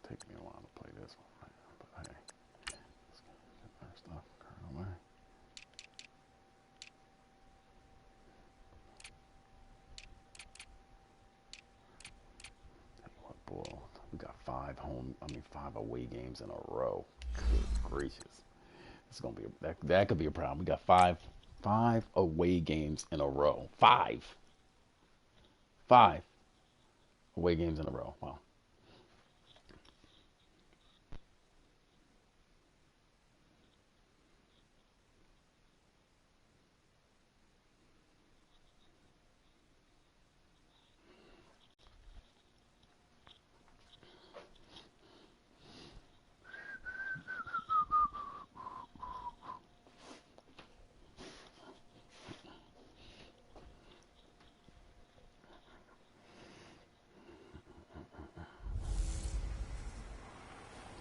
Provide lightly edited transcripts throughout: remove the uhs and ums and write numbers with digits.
Take me a while to play this one, right? But hey, let's get our stuff current away. What boy? We got 5 away games in a row. Good gracious, it's gonna be that could be a problem. We got five away games in a row. Five away games in a row. Wow.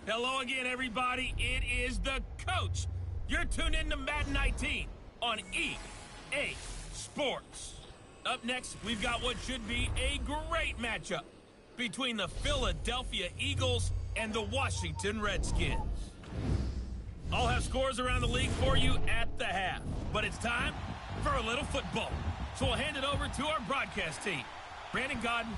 Hello again, everybody. It is the coach. You're tuned in to Madden 19 on EA Sports. Up next, we've got what should be a great matchup between the Philadelphia Eagles and the Washington Redskins. I'll have scores around the league for you at the half, but it's time for a little football. So we'll hand it over to our broadcast team, Brandon Gaudin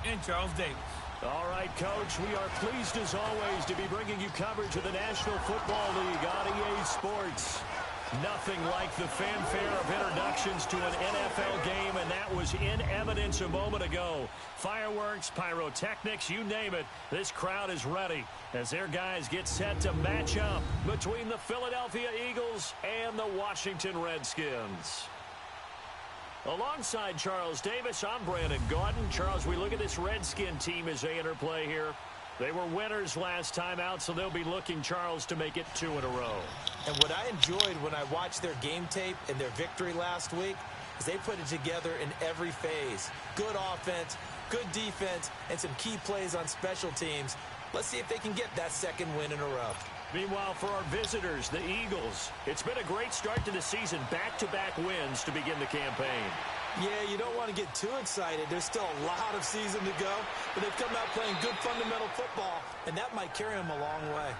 and Charles Davis. All right, Coach, we are pleased as always to be bringing you coverage of the National Football League on EA Sports. Nothing like the fanfare of introductions to an NFL game, and that was in evidence a moment ago. Fireworks, pyrotechnics, you name it, this crowd is ready as their guys get set to match up between the Philadelphia Eagles and the Washington Redskins. Alongside Charles Davis, I'm Brandon Gaudin. Charles, we look at this Redskin team as they interplay here. They were winners last time out, so they'll be looking, Charles, to make it 2 in a row. And what I enjoyed when I watched their game tape and their victory last week is they put it together in every phase. Good offense, good defense, and some key plays on special teams. Let's see if they can get that second win in a row. Meanwhile, for our visitors, the Eagles, it's been a great start to the season. Back-to-back wins to begin the campaign. Yeah, you don't want to get too excited. There's still a lot of season to go, but they've come out playing good fundamental football, and that might carry them a long way.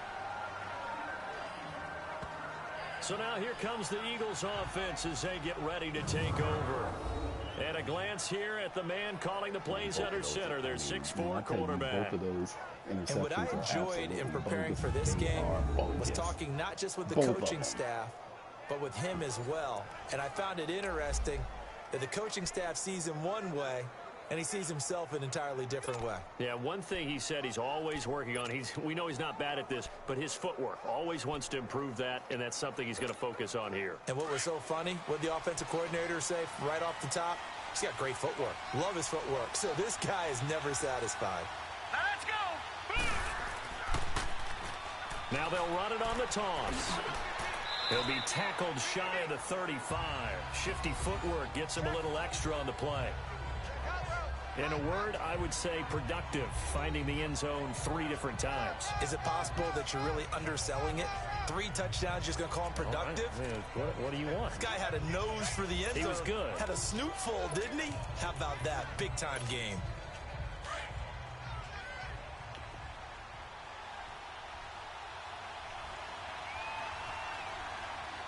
So now here comes the Eagles offense as they get ready to take over. And a glance here at the man calling the plays under center, their 6'4" quarterback. And what I enjoyed in preparing for this game was talking not just with the coaching staff, but with him as well. And I found it interesting that the coaching staff sees him one way, and he sees himself an entirely different way. Yeah, one thing he said he's always working on, we know he's not bad at this, but his footwork, always wants to improve that, and that's something he's going to focus on here. And what was so funny, what did the offensive coordinator say right off the top? He's got great footwork. Love his footwork. So this guy is never satisfied. Let's go! Now they'll run it on the toss. He'll be tackled shy of the 35. Shifty footwork gets him a little extra on the play. In a word, I would say productive, finding the end zone 3 different times. Is it possible that you're really underselling it? 3 touchdowns, just going to call him productive? Right. What do you want? This guy had a nose for the end zone. He was good. Had a snootful, didn't he? How about that? Big-time game.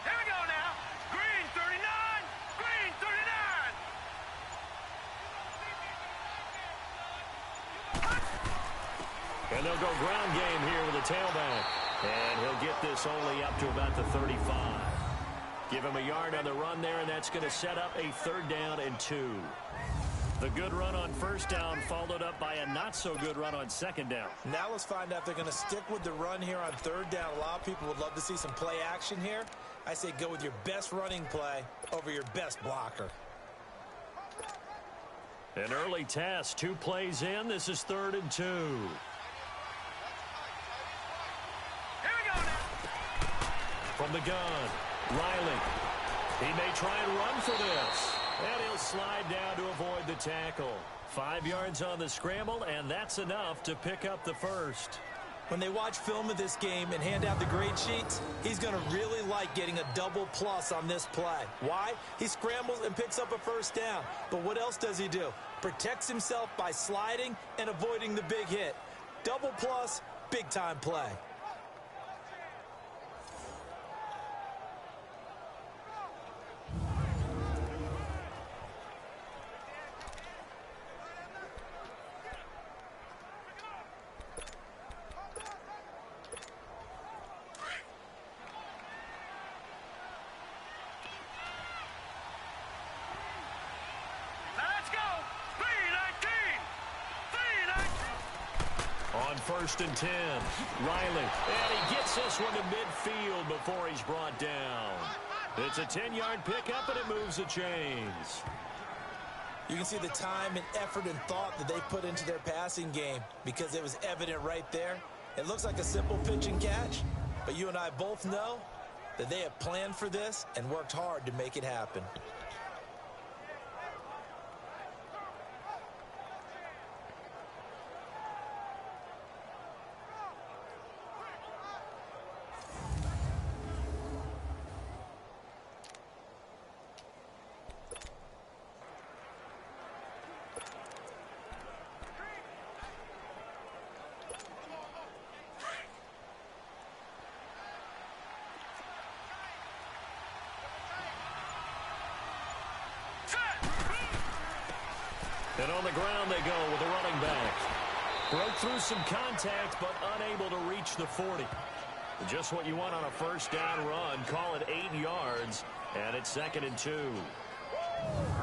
Here we go now. Green 39. Green 39. And they'll go ground game here with a tailback. And he'll get this only up to about the 35. Give him a yard on the run there, and that's going to set up a 3rd down and 2. The good run on 1st down followed up by a not-so-good run on 2nd down. Now let's find out if they're going to stick with the run here on 3rd down. A lot of people would love to see some play action here. I say go with your best running play over your best blocker. An early test, 2 plays in. This is 3rd and 2. From the gun, Riley. He may try and run for this. And he'll slide down to avoid the tackle. 5 yards on the scramble, and that's enough to pick up the 1st. When they watch film of this game and hand out the grade sheets, he's going to really like getting a double plus on this play. Why? He scrambles and picks up a 1st down. But what else does he do? Protects himself by sliding and avoiding the big hit. Double plus, Big-time play. On 1st and 10, Riley. And he gets this one to midfield before he's brought down. It's a 10-yard pickup, and it moves the chains. You can see the time and effort and thought that they put into their passing game because it was evident right there. It looks like a simple pitch and catch, but you and I both know that they have planned for this and worked hard to make it happen. And on the ground they go with a running back. Broke through some contact, but unable to reach the 40. Just what you want on a first down run. Call it 8 yards, and it's 2nd and 2.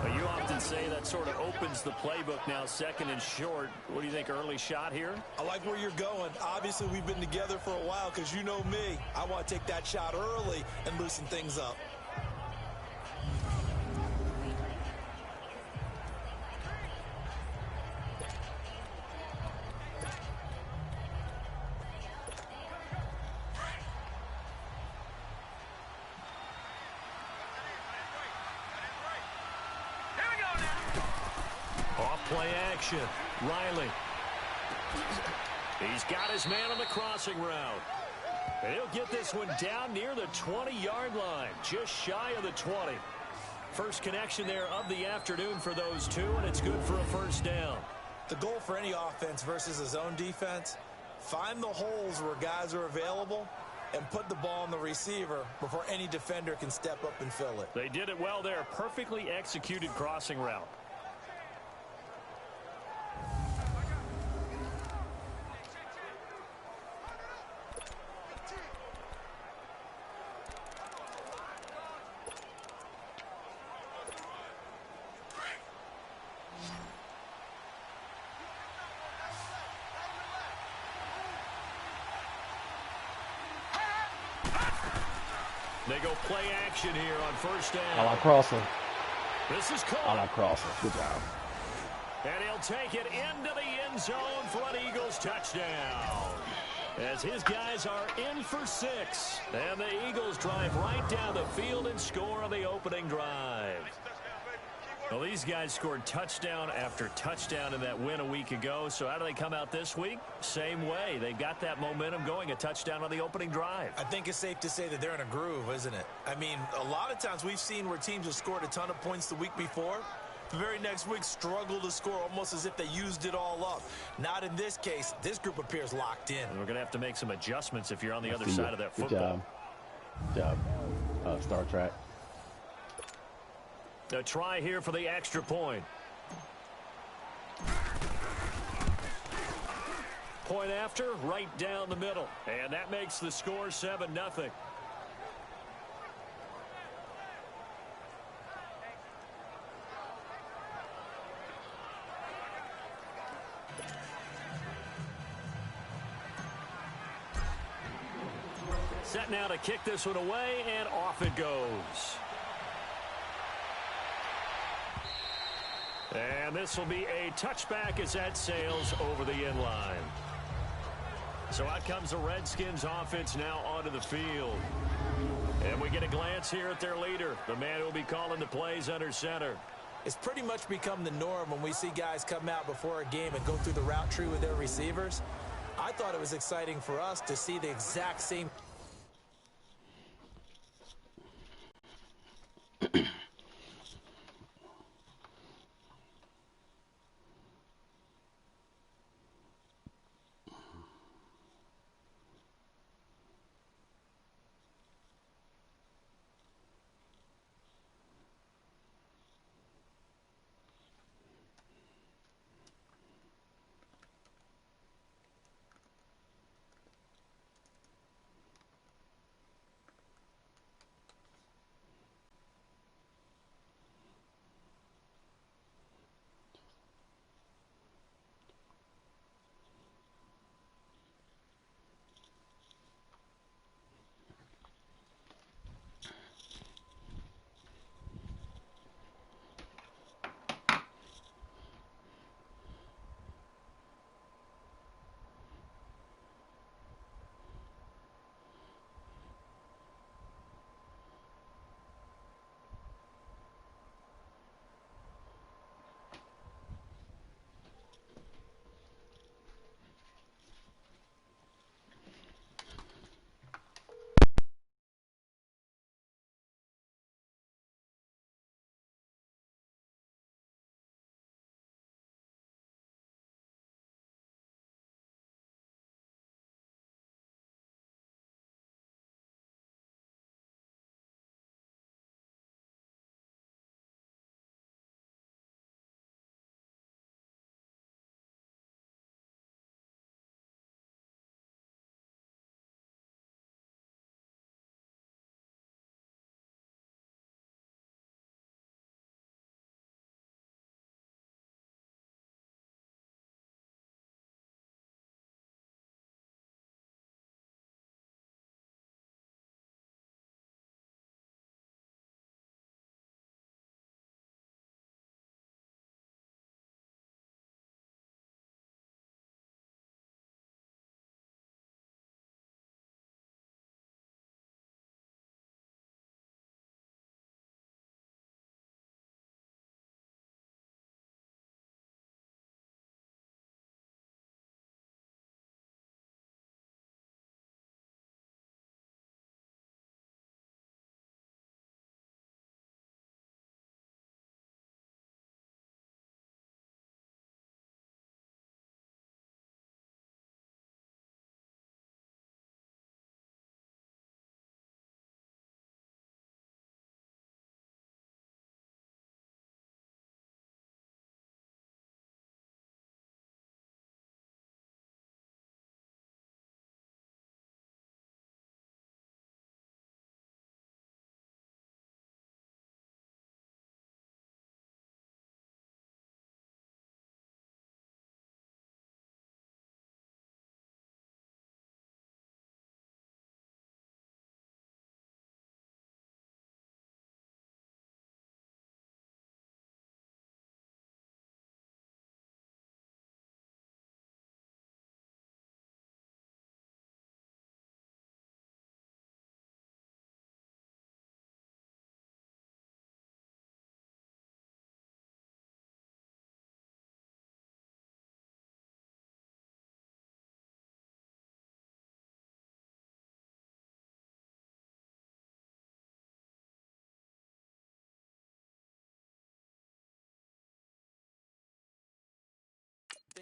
Well, you often say that sort of opens the playbook now, 2nd and short. What do you think, early shot here? I like where you're going. Obviously, we've been together for a while because you know me. I want to take that shot early and loosen things up. Play action. Riley. He's got his man on the crossing route. And he'll get this one down near the 20-yard line, just shy of the 20. First connection there of the afternoon for those two, and it's good for a first down. The goal for any offense versus a zone defense, find the holes where guys are available and put the ball on the receiver before any defender can step up and fill it. They did it well there. Perfectly executed crossing route. They go play action here on first down. I like Crosser. This is caught. I like Crosser. Good job. And he'll take it into the end zone for an Eagles touchdown. As his guys are in for 6. And the Eagles drive right down the field and score on the opening drive. Well, these guys scored touchdown after touchdown in that win a week ago. So how do they come out this week? Same way. They got that momentum going, a touchdown on the opening drive. I think it's safe to say that they're in a groove, isn't it? I mean, a lot of times we've seen where teams have scored a ton of points the week before. The very next week struggle to score almost as if they used it all up. Not in this case. This group appears locked in. And we're going to have to make some adjustments if you're on the other side of that football. Good job. Good job. Star Trek. A try here for the extra point. Point after, right down the middle. And that makes the score 7-0. Set now to kick this one away, and off it goes. And this will be a touchback as that sails over the end line. So out comes the Redskins offense now onto the field. And we get a glance here at their leader, the man who will be calling the plays under center. It's pretty much become the norm when we see guys come out before a game and go through the route tree with their receivers. I thought it was exciting for us to see the exact same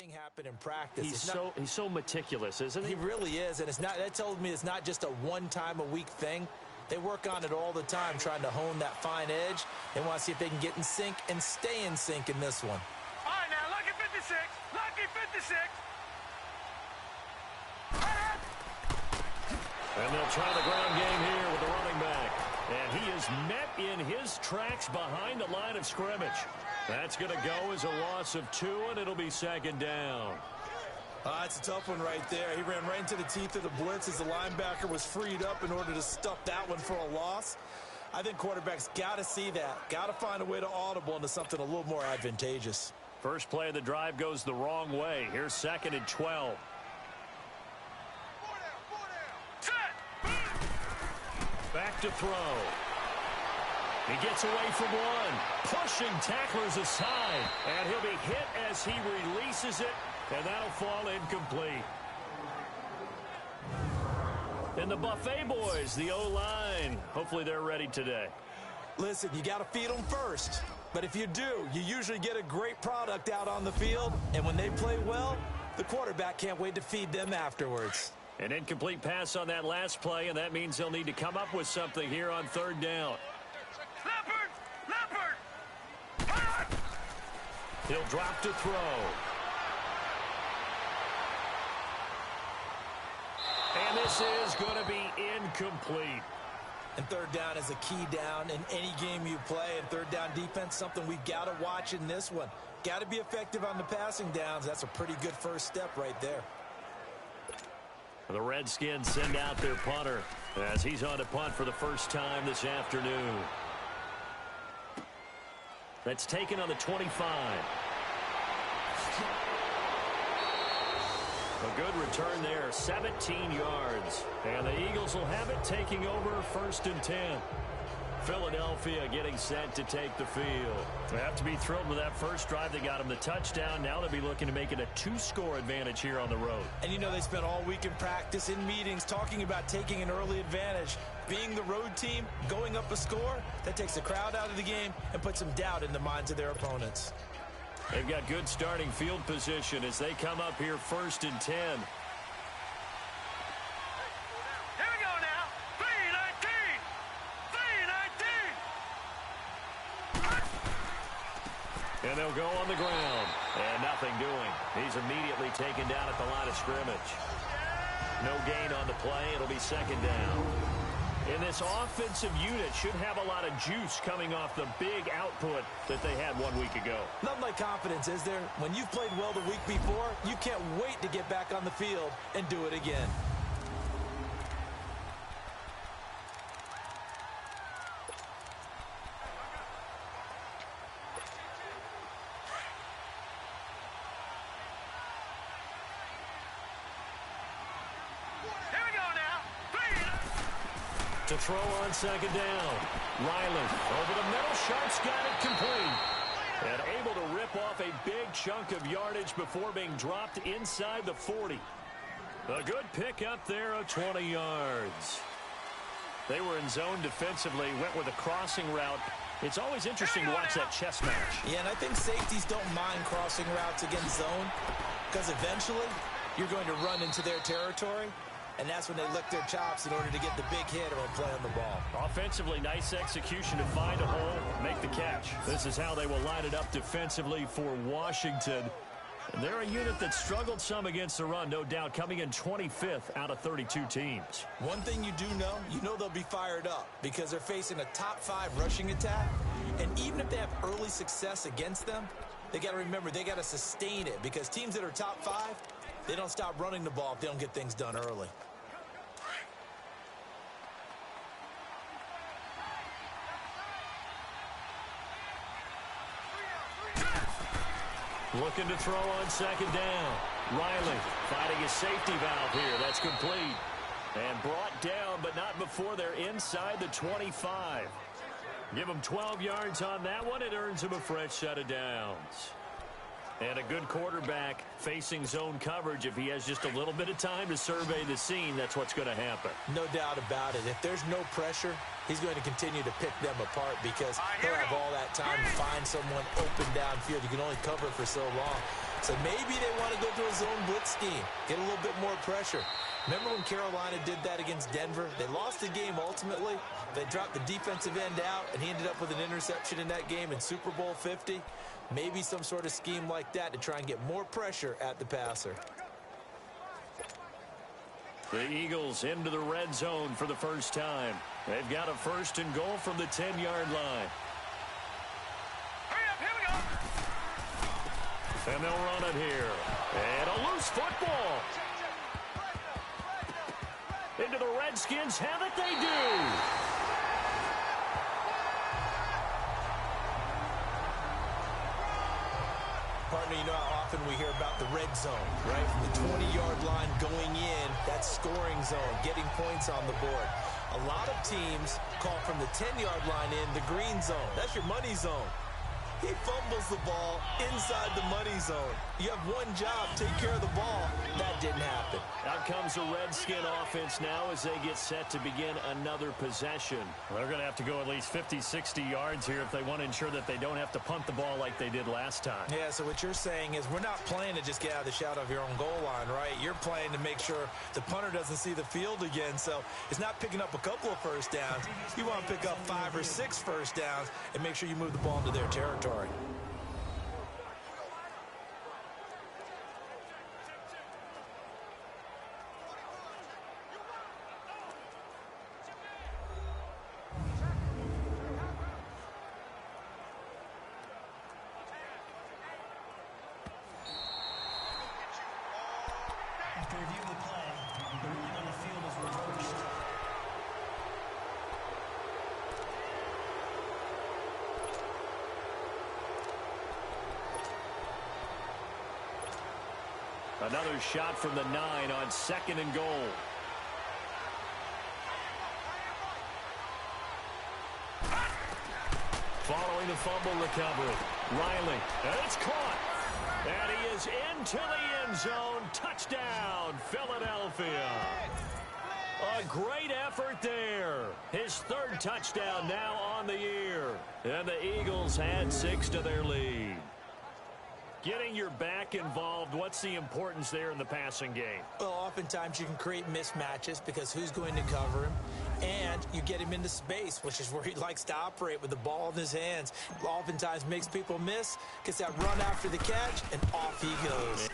thing happen in practice. He's so meticulous, isn't he? He really is, and that tells me it's not just a one-time-a-week thing. They work on it all the time, trying to hone that fine edge. They want to see if they can get in sync and stay in sync in this one. All right, now, lucky 56. Lucky 56. And they'll try the ground game here with the running back. And he is met in his tracks behind the line of scrimmage. That's going to go as a loss of 2, and it'll be second down. That's a tough one right there. He ran right into the teeth of the blitz as the linebacker was freed up in order to stuff that one for a loss. I think quarterbacks got to see that. Got to find a way to audible into something a little more advantageous. First play of the drive goes the wrong way. Here's 2nd and 12. Back to throw. He gets away from one. Pushing tacklers aside. And he'll be hit as he releases it. And that'll fall incomplete. And the Buffet boys, the O-line, hopefully they're ready today. Listen, you got to feed them first. But if you do, you usually get a great product out on the field. And when they play well, the quarterback can't wait to feed them afterwards. An incomplete pass on that last play, and that means they'll need to come up with something here on 3rd down. Leopard! He'll drop to throw. And this is going to be incomplete. And 3rd down is a key down in any game you play. And 3rd down defense, something we've got to watch in this one. Got to be effective on the passing downs. That's a pretty good first step right there. The Redskins send out their punter as he's on to punt for the first time this afternoon. That's taken on the 25. A good return there, 17 yards. And the Eagles will have it, taking over 1st and 10. Philadelphia getting set to take the field. They have to be thrilled with that first drive. They got them the touchdown. Now they'll be looking to make it a 2-score advantage here on the road. And you know they spent all week in practice, in meetings, talking about taking an early advantage. Being the road team, going up a score, that takes the crowd out of the game and puts some doubt in the minds of their opponents. They've got good starting field position as they come up here 1st and 10. And they'll go on the ground. And nothing doing. He's immediately taken down at the line of scrimmage. No gain on the play. It'll be 2nd down. And this offensive unit should have a lot of juice coming off the big output that they had 1 week ago. Nothing like confidence, is there? When you've played well the week before, you can't wait to get back on the field and do it again. To throw on 2nd down. Riley over the middle. Sharp's got it complete. And able to rip off a big chunk of yardage before being dropped inside the 40. A good pick up there of 20 yards. They were in zone defensively, went with a crossing route. It's always interesting to watch that chess match. Yeah, and I think safeties don't mind crossing routes against zone because eventually you're going to run into their territory. And that's when they lick their chops in order to get the big hit or play on the ball. Offensively, nice execution to find a hole, make the catch. This is how they will line it up defensively for Washington. And they're a unit that struggled some against the run, no doubt, coming in 25th out of 32 teams. One thing you do know, they'll be fired up because they're facing a top 5 rushing attack. And even if they have early success against them, they got to remember they got to sustain it because teams that are top 5, they don't stop running the ball if they don't get things done early. Looking to throw on 2nd down. Riley finding his safety valve here. That's complete. And brought down, but not before they're inside the 25. Give him 12 yards on that one. It earns him a fresh set of downs. And a good quarterback facing zone coverage. If he has just a little bit of time to survey the scene, that's what's going to happen. No doubt about it. If there's no pressure, he's going to continue to pick them apart because he'll have all that time to find someone open downfield. You can only cover for so long. So maybe they want to go to a zone blitz scheme, get a little bit more pressure. Remember when Carolina did that against Denver? They lost the game ultimately. They dropped the defensive end out, and he ended up with an interception in that game in Super Bowl 50. Maybe some sort of scheme like that to try and get more pressure at the passer. The Eagles into the red zone for the first time. They've got a 1st and goal from the 10-yard line. Hurry up, here we go. And they'll run it here. And a loose football. Into the Redskins have it, they do. Partner, you know how often we hear about the red zone, right? From the 20-yard line going in, that scoring zone, getting points on the board. A lot of teams call from the 10-yard line in the green zone. That's your money zone. He fumbles the ball inside the money zone. You have one job, take care of the ball. That didn't happen. Out comes the Redskin offense now as they get set to begin another possession. They're going to have to go at least 50, 60 yards here if they want to ensure that they don't have to punt the ball like they did last time. Yeah, so what you're saying is we're not playing to just get out of the shadow of your own goal line, right? You're playing to make sure the punter doesn't see the field again. So it's not picking up a couple of first downs. You want to pick up 5 or 6 first downs and make sure you move the ball into their territory. After reviewing the play, the ruling on the field is reversed. Another shot from the 9 on 2nd and goal. Following the fumble recovery, Riley, and it's caught. And he is into the end zone. Touchdown, Philadelphia. A great effort there. His 3rd touchdown now on the year. And the Eagles add 6 to their lead. Getting your back involved, what's the importance there in the passing game? Well, oftentimes you can create mismatches because who's going to cover him? And you get him into space, which is where he likes to operate with the ball in his hands. Oftentimes makes people miss, gets that run after the catch, and off he goes.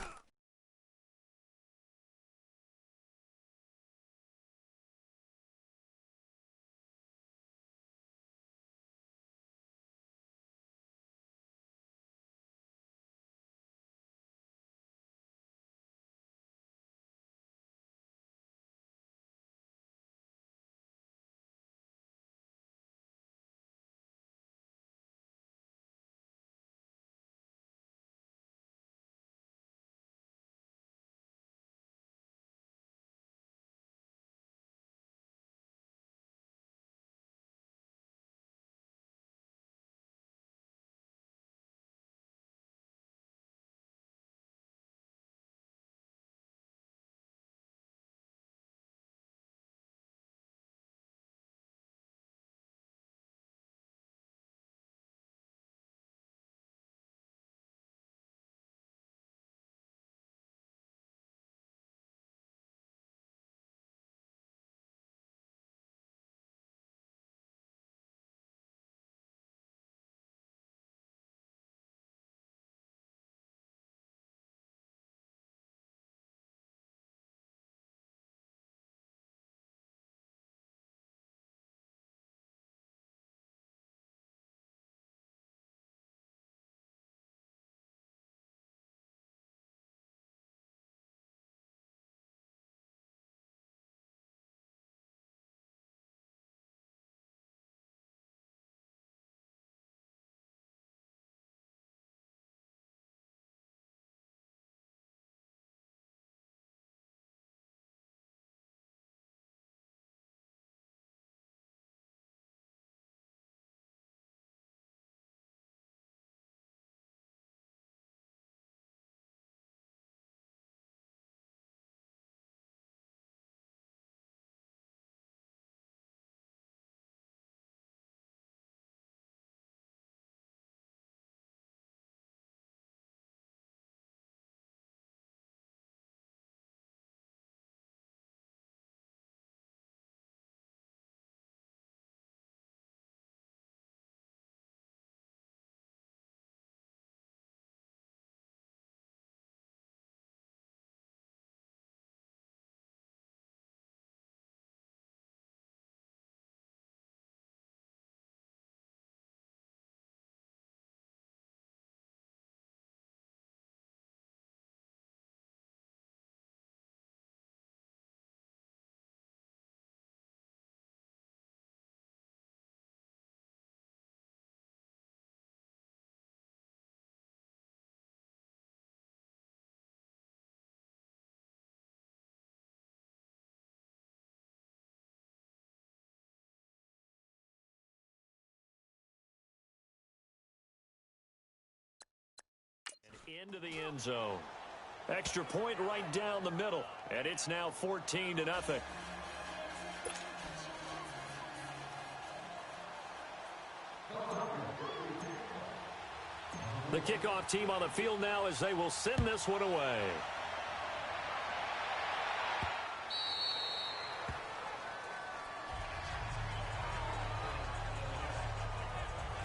into the end zone. Extra point right down the middle, and it's now 14-0. The kickoff team on the field now as they will send this one away.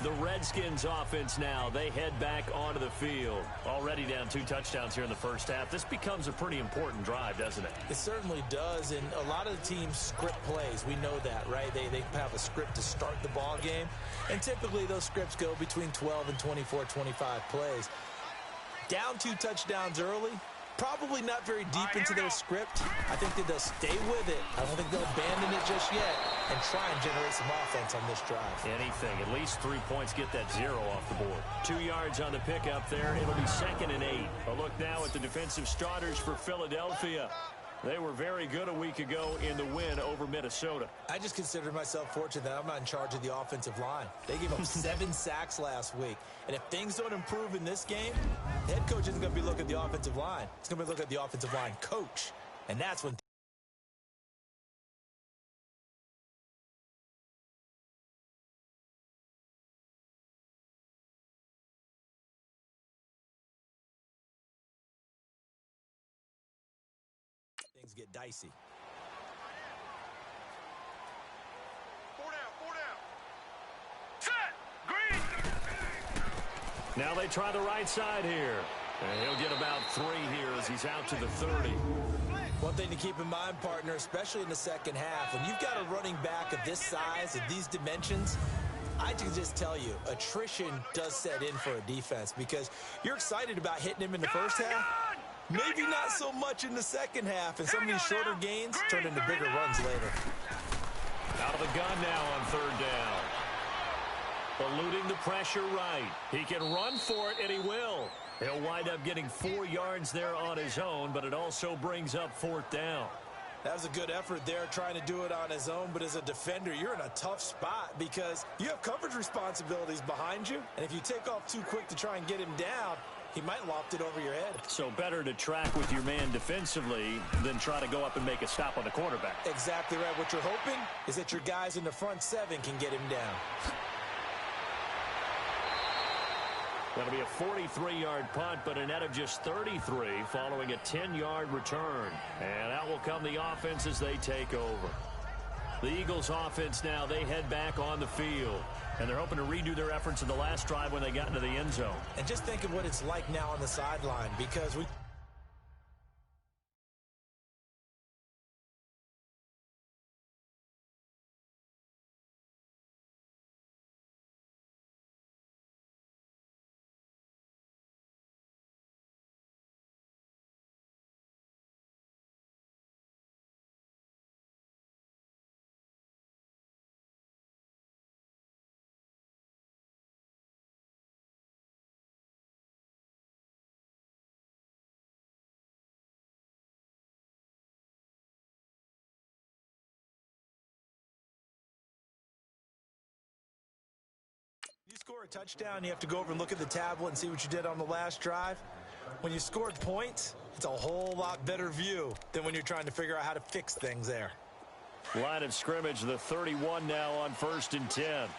The Redskins offense now, they head back onto the field. Already down 2 touchdowns here in the first half. This becomes a pretty important drive, doesn't it? It certainly does, and a lot of the teams script plays. We know that, right? They have a script to start the ball game, and typically those scripts go between 12 and 24, 25 plays. Down 2 touchdowns early, probably not very deep into their script. I think that they'll stay with it. I don't think they'll abandon it just yet and try and generate some offense on this drive. Anything. At least 3 points, get that 0 off the board. 2 yards on the pickup there. It'll be 2nd and 8. A look now at the defensive starters for Philadelphia. They were very good a week ago in the win over Minnesota. I just consider myself fortunate that I'm not in charge of the offensive line. They gave up 7 sacks last week. And if things don't improve in this game, the head coach isn't going to be looking at the offensive line. He's going to be looking at the offensive line coach. And that's when things get dicey. 4 down. Set. Green. Now they try the right side here. And he'll get about 3 here as he's out to the 30. One thing to keep in mind, partner, especially in the second half, when you've got a running back of this size, of these dimensions, I can just tell you, attrition does set in for a defense because you're excited about hitting him in the first half. Maybe not so much in the second half, and some of these shorter gains turn into bigger runs later. Out of the gun now on 3rd down. Eluding the pressure right. He can run for it, and he will. He'll wind up getting 4 yards there on his own, but it also brings up 4th down. That was a good effort there trying to do it on his own, but as a defender, you're in a tough spot because you have coverage responsibilities behind you, and if you take off too quick to try and get him down, he might loft it over your head. So better to track with your man defensively than try to go up and make a stop on the quarterback. Exactly right. What you're hoping is that your guys in the front 7 can get him down. That'll be a 43-yard punt, but a net of just 33 following a 10-yard return. And out will come the offense as they take over. The Eagles offense now, they head back on the field. And they're hoping to redo their efforts in the last drive when they got into the end zone. And just think of what it's like now on the sideline because we... You score a touchdown, you have to go over and look at the tablet and see what you did on the last drive. When you scored points, it's a whole lot better view than when you're trying to figure out how to fix things there. Line of scrimmage, the 31 now on 1st and 10.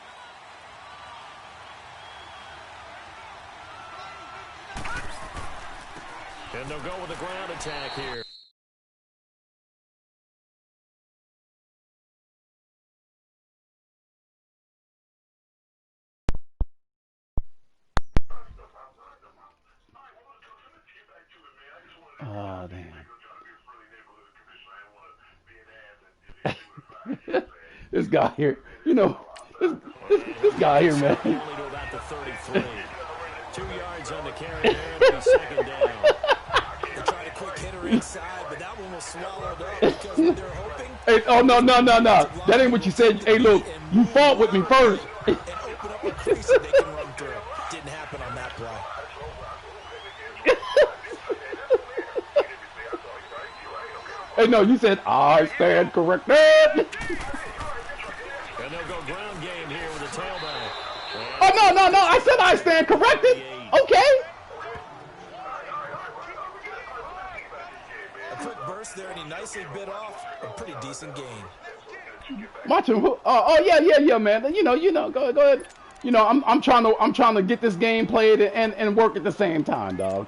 And they'll go with a ground attack here. Oh, damn. This guy here, you know, this guy here, man. Only to about the 33. 2 yards on the carry there, and 2nd down. They tried a quick hitter inside, but that one was swallowed up because when they're hoping... Hey, oh, no. That ain't what you said. Hey, look, you fought with me first. And open up a crease that they can run through. Didn't happen on that play. Hey, no, you said, I stand corrected. And they'll go ground game here with a tailback. Oh, no. I said I stand corrected. Okay. there, and he nicely bit off a pretty decent gain. Watch him. Oh yeah, man. You know. Go ahead. You know, I'm trying to get this game played and work at the same time, dog.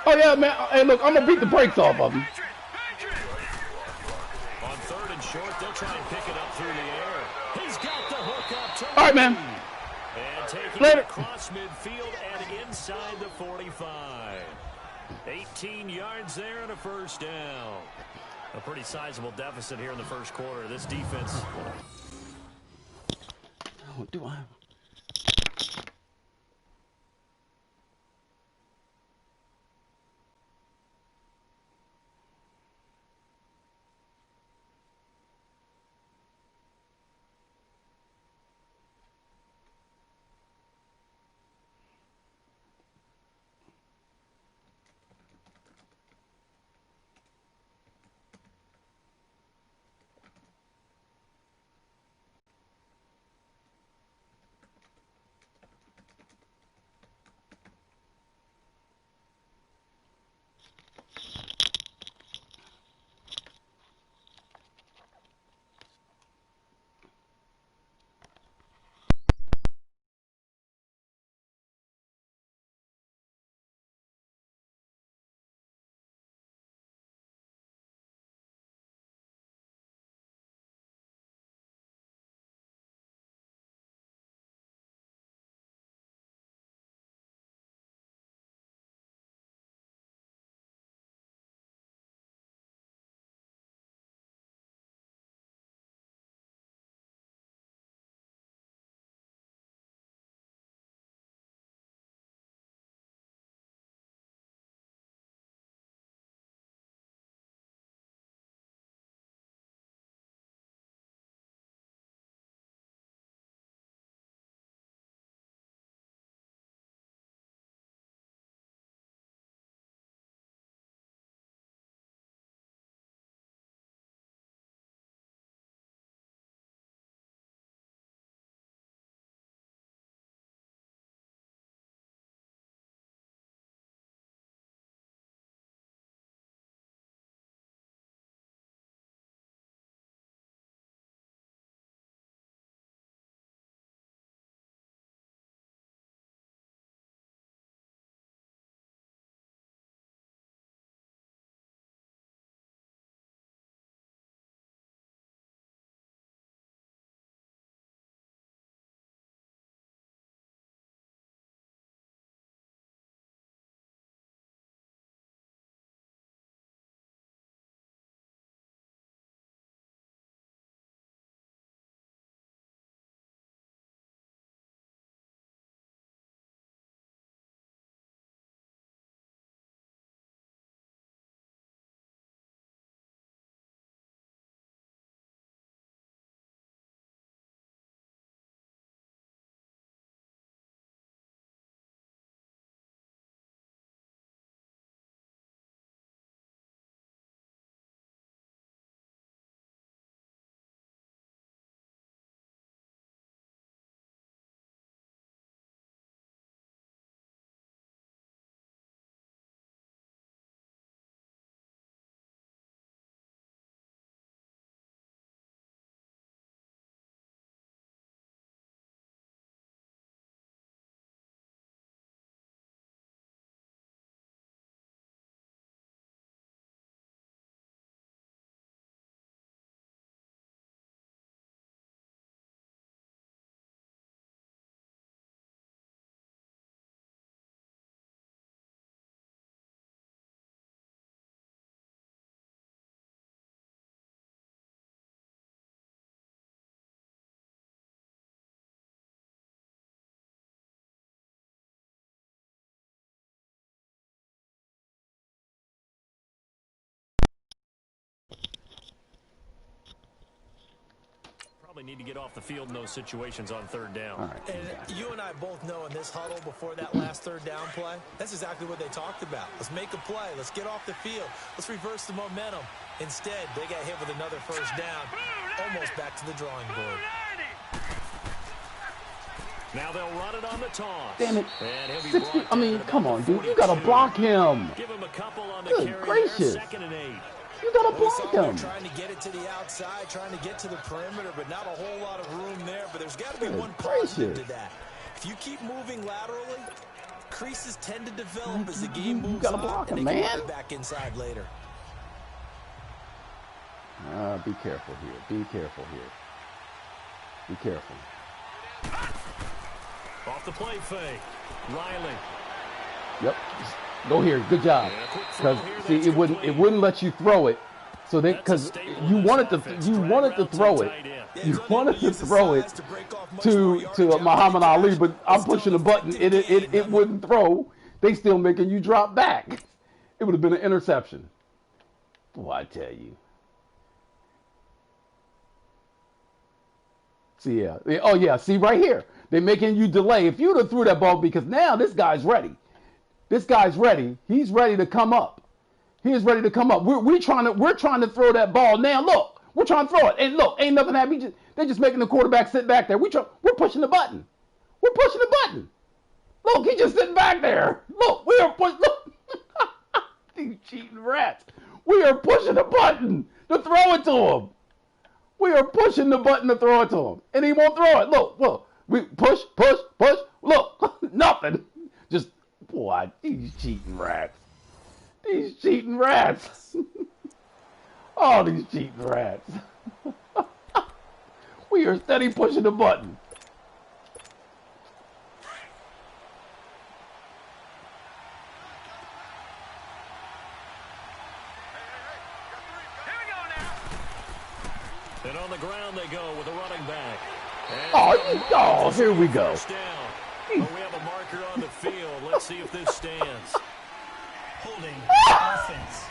Oh yeah, man. Hey, look, I'm gonna beat the brakes off of him. On 3rd and short, they'll try and pick it up through the air. He's got the hook up to all right, man. And taking Later. it across midfield and inside the 45. 18 yards there and a first down. A pretty sizable deficit here in the first quarter. This defense. Oh, do I? Probably need to get off the field in those situations on 3rd down. All right. And you and I both know in this huddle before that last 3rd down play, that's exactly what they talked about. Let's make a play. Let's get off the field. Let's reverse the momentum. Instead, they got hit with another first down, almost back to the drawing board. Now they'll run it on the toss. Damn it. And he'll be 60. brought I mean, down come about on, the dude. You got to 42. block him. Give him a couple on the Good carry gracious. there, 2nd and 8. You got to We saw block them him. trying to get it to the outside, trying to get to the perimeter, but not a whole lot of room there. But there's got to be Good one positive gracious. to that. If you keep moving laterally, creases tend to develop as the game You moves gotta on, block and him, they can man. run it back inside later. Be careful here. Be careful here. Be careful. Off the play fake. Riley. Yep. Just go here. Good job. And a quick throw Because here see, that's it wouldn't let you throw it. So they That's a because staple you in this wanted to offense. you Drag wanted to routes throw and it. tight end. Yeah, You he's unable wanted to use his throw it size to break off much more to yardage after Muhammad the Ali, catch. but I'm It's still pushing the an button. effective It gain. wouldn't throw. They still making you drop back. It would have been an interception. Boy, I tell you. See, yeah. Oh, yeah. See, right here. They're making you delay. If you'd have threw that ball, because now this guy's ready. This guy's ready. He's ready to come up. He's ready to come up. We're trying to throw that ball. Now, look. We're trying to throw it. And look, ain't nothing happening. They're just making the quarterback sit back there. We're pushing the button. We're pushing the button. Look, he's just sitting back there. Look, we are pushing. Look. These cheating rats. We are pushing the button to throw it to him. We are pushing the button to throw it to him. And he won't throw it. Look. We push. Look, nothing. Just, boy, these cheating rats. These cheating rats. All these cheating rats. We are steady pushing the button. And on the ground they go with a running back. And Oh, here we go. first down. But we have a marker on the field. Let's see if this stands. Holding offense.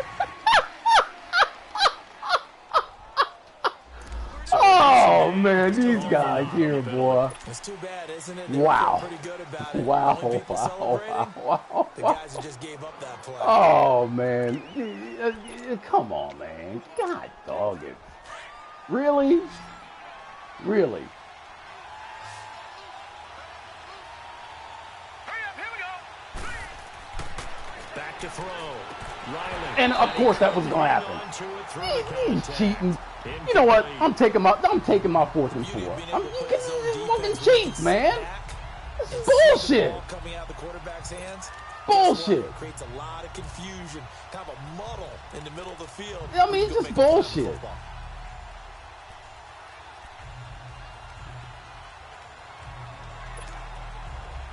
Oh, man, these guys here, boy. It's too bad, isn't it? Wow. They were pretty good about it. Wow, The only people celebrating, the wow. guys who just gave up that play. Oh, man. Come on, man. God dog it. Really? Really? Back to throw. Riley. And, of course, that was going to happen. He's cheating. You know what? I'm taking my 4th and 4. You fucking cheats, man. This is bullshit. Coming out of the quarterback's hands. Bullshit. It creates a lot of confusion, kind of a muddle in the middle of the field. I mean, it's just bullshit.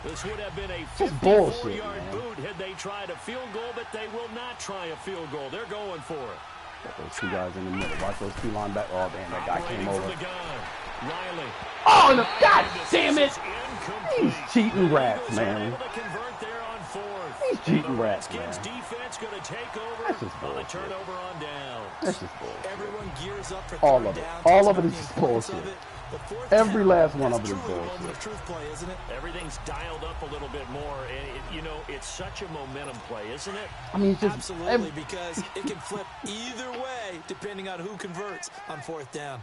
This would have been a Just bullshit, 54-yard man. boot had they tried a field goal, but they will not try a field goal. They're going for it. Got those two guys in the middle. Watch those two linebackers. Oh, damn, that guy Operating came from over. the gun. Riley. Oh, no, God damn it. This is incomplete. These cheating rats, Eagles man. Able to convert there on 4th. These cheating rats, Redskins man. defense going to take over That's just on the bullshit. turnover on down. That's just bullshit. Everyone gears up for All third of it. down, All talks of it about is just the importance of bullshit. it, but fourth Every down, last one that's of it is truly a moment bullshit. of truth play, isn't it? Everything's dialed up a little bit more, and it's such a momentum play, isn't it? I mean, it's just Absolutely, because it can flip either way depending on who converts on 4th down.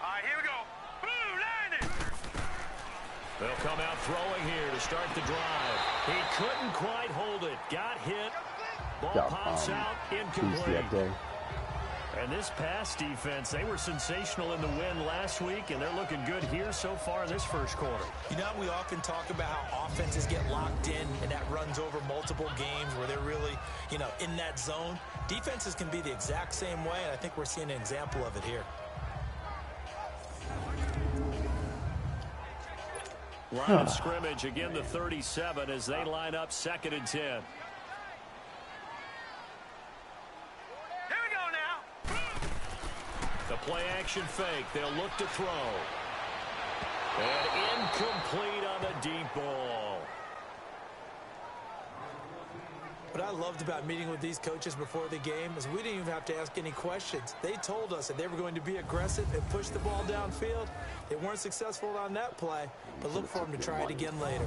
All right, here we go. Blue landing. They'll come out throwing here to start the drive. He couldn't quite hold it. Got hit. Ball got, pops out. Tuesday Incomplete. that day. And this pass defense, they were sensational in the win last week, and they're looking good here so far in this first quarter. You know, we often talk about how offenses get locked in, and that runs over multiple games where they're really, in that zone. Defenses can be the exact same way, and I think we're seeing an example of it here. Line of scrimmage, again the 37 as they line up 2nd and 10. Here we go now. The play action fake. They'll look to throw. And incomplete on the deep ball. What I loved about meeting with these coaches before the game is we didn't even have to ask any questions. They told us that they were going to be aggressive and push the ball downfield. They weren't successful on that play, but look for them to try it again later.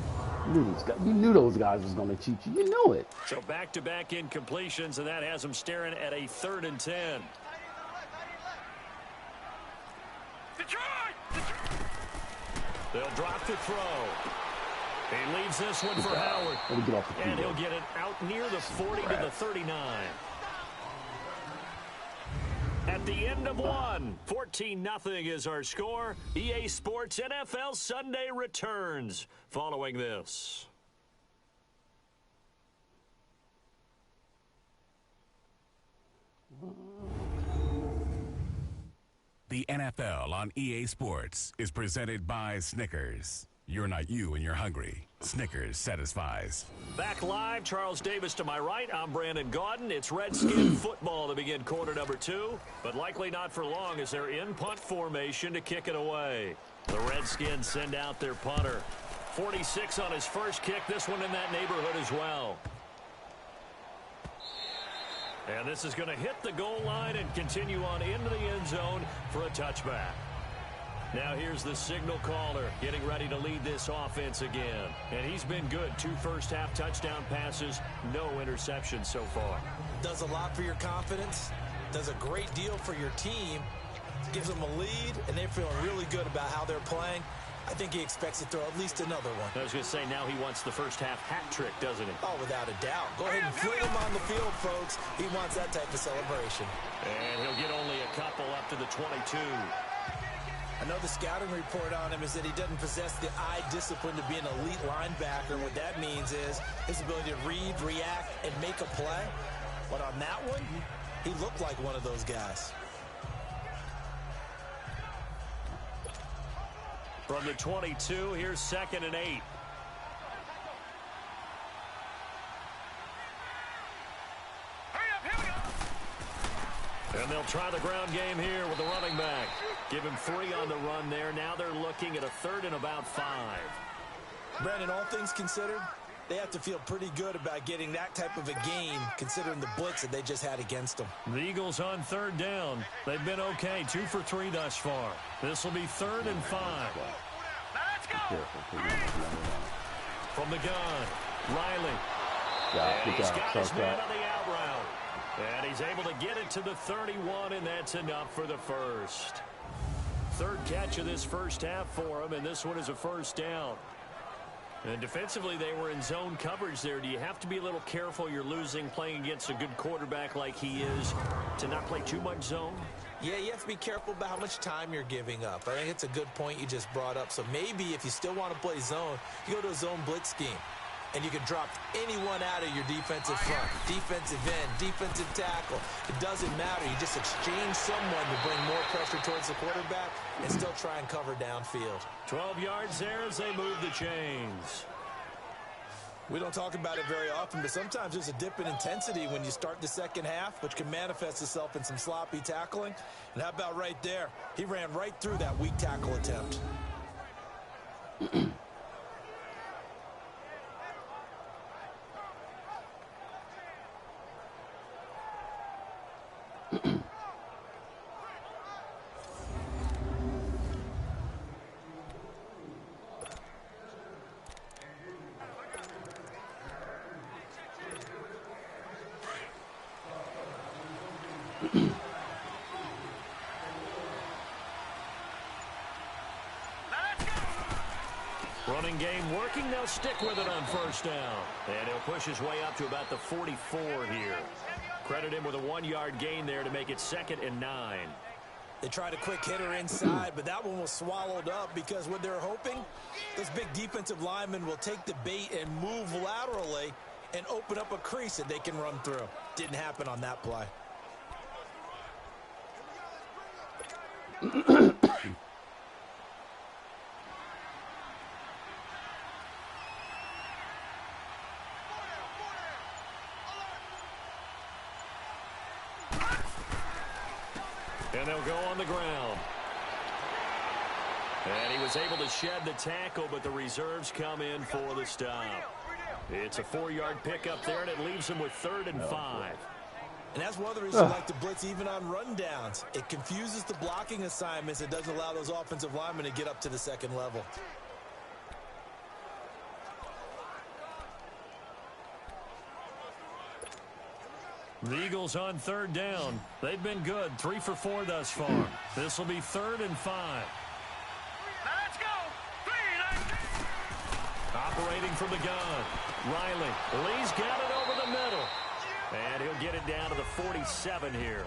You knew those guys was going to cheat you. You knew it. So back-to-back incompletions, and that has them staring at a 3rd and 10. They'll drop the throw. He leaves this one for Howard. And he'll get it out near the 40 to the 39. At the end of one, 14-0 is our score. EA Sports NFL Sunday returns following this. The NFL on EA Sports is presented by Snickers. You're not you when you're hungry. Snickers satisfies. Back live, Charles Davis to my right. I'm Brandon Gaudin. It's Redskin football to begin quarter number 2, but likely not for long as they're in punt formation to kick it away. The Redskins send out their punter. 46 on his first kick, this one in that neighborhood as well. And this is going to hit the goal line and continue on into the end zone for a touchback. Now here's the signal caller getting ready to lead this offense again. And he's been good. 2 first-half touchdown passes, no interceptions so far. Does a lot for your confidence, does a great deal for your team, gives them a lead, and they're feeling really good about how they're playing. I think he expects to throw at least another one. I was going to say, now he wants the first-half hat trick, doesn't he? Oh, without a doubt. Go ahead and fling him on the field, folks. He wants that type of celebration. And he'll get only a couple up to the 22. I know the scouting report on him is that he doesn't possess the eye discipline to be an elite linebacker. What that means is his ability to read, react, and make a play. But on that one, he looked like one of those guys. From the 22, here's 2nd and 8. And they'll try the ground game here with the running back. Give him 3 on the run there. Now they're looking at a 3rd and about 5. Brandon, all things considered, they have to feel pretty good about getting that type of a game, considering the blitz that they just had against them. The Eagles on 3rd down. They've been okay, 2 for 3 thus far. This will be 3rd and 5. Let's go. From the gun, Riley. Good He's job. got his man on the out route. And he's able to get it to the 31, and that's enough for the first. 3rd catch of this first half for him, and this one is a first down. And defensively, they were in zone coverage there. Do you have to be a little careful you're losing playing against a good quarterback like he is to not play too much zone? Yeah, you have to be careful about how much time you're giving up. I think it's a good point you just brought up. So maybe if you still want to play zone, you go to a zone blitz scheme. And you can drop anyone out of your defensive front, defensive end, defensive tackle. It doesn't matter. You just exchange someone to bring more pressure towards the quarterback and still try and cover downfield. 12 yards there as they move the chains. We don't talk about it very often, but sometimes there's a dip in intensity when you start the second half, which can manifest itself in some sloppy tackling. And how about right there? He ran right through that weak tackle attempt. Running game working. They'll stick with it on first down. And he'll push his way up to about the 44 here. Credit him with a 1-yard gain there to make it 2nd and 9. They tried a quick hitter inside, but that one was swallowed up because what they're hoping, those big defensive linemen will take the bait and move laterally and open up a crease that they can run through. Didn't happen on that play. And they'll go on the ground. And he was able to shed the tackle, but the reserves come in for the stop. It's a 4-yard pickup there, and it leaves him with 3rd and 5. And that's one of the reasons I like to blitz even on rundowns. It confuses the blocking assignments. It doesn't allow those offensive linemen to get up to the second level. The Eagles on 3rd down. They've been good, 3 for 4 thus far. This will be 3rd and 5. Let's go. 3 Operating from the gun. Riley. Lee's got it over the middle. And he'll get it down to the 47 here.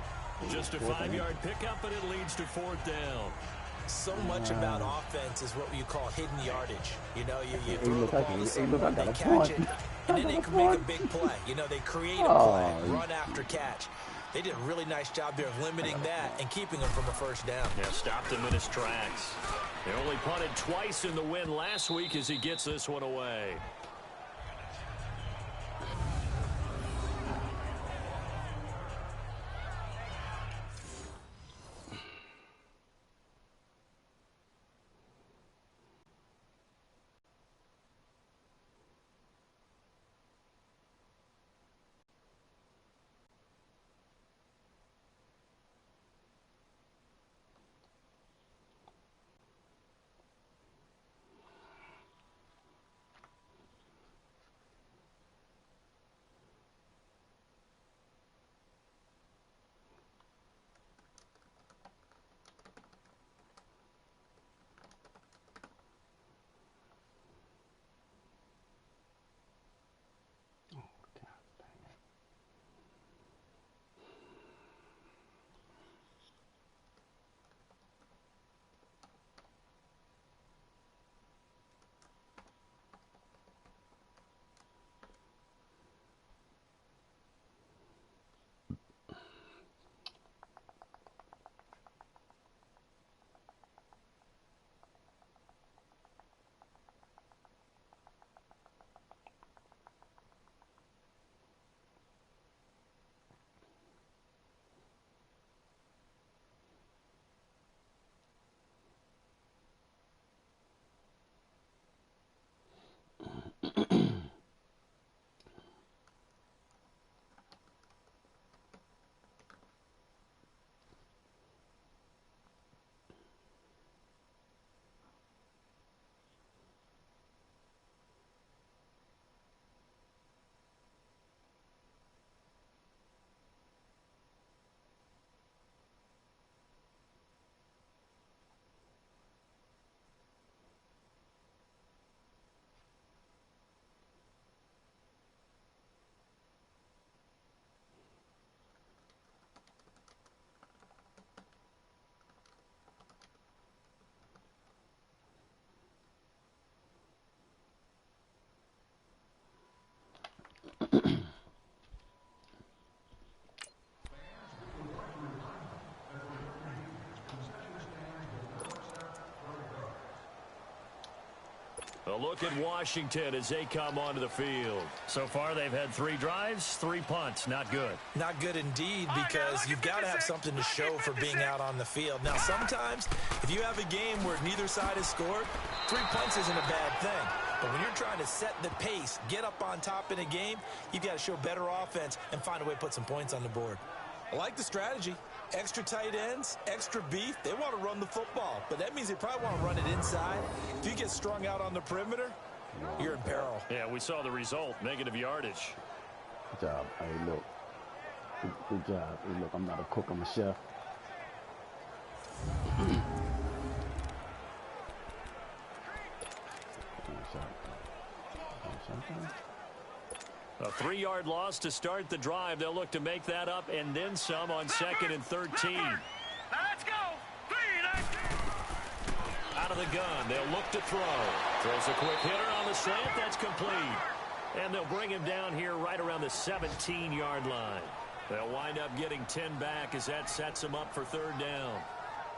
Just a 5-yard pickup, and it leads to 4th down. So much about offense is what you call hidden yardage. You know, you throw the ball to someone, they catch it, and then they can make a big play. You know, they create a play, run after catch. They did a really nice job there of limiting that and keeping him from a first down. Yeah, stopped him in his tracks. They only punted twice in the win last week as he gets this one away. A look at Washington as they come onto the field. So far, they've had 3 drives, 3 punts. Not good. Not good indeed, because you've got to have something to show for being out on the field. Now, sometimes, if you have a game where neither side has scored, 3 punts isn't a bad thing. But when you're trying to set the pace, get up on top in a game, you've got to show better offense and find a way to put some points on the board. I like the strategy. Extra tight ends, extra beef. They want to run the football, but that means they probably want to run it inside. If you get strung out on the perimeter, you're in peril. Yeah, we saw the result, negative yardage. Good job. Hey, look. Good job. Hey, look, I'm not a cook, I'm a chef. A 3-yard loss to start the drive. They'll look to make that up and then some on 2nd and 13. Now let's go. 3, 9. Out of the gun, they'll look to throw. Throws a quick hitter on the slant. That's complete. And they'll bring him down here right around the 17-yard line. They'll wind up getting 10 back as that sets them up for 3rd down.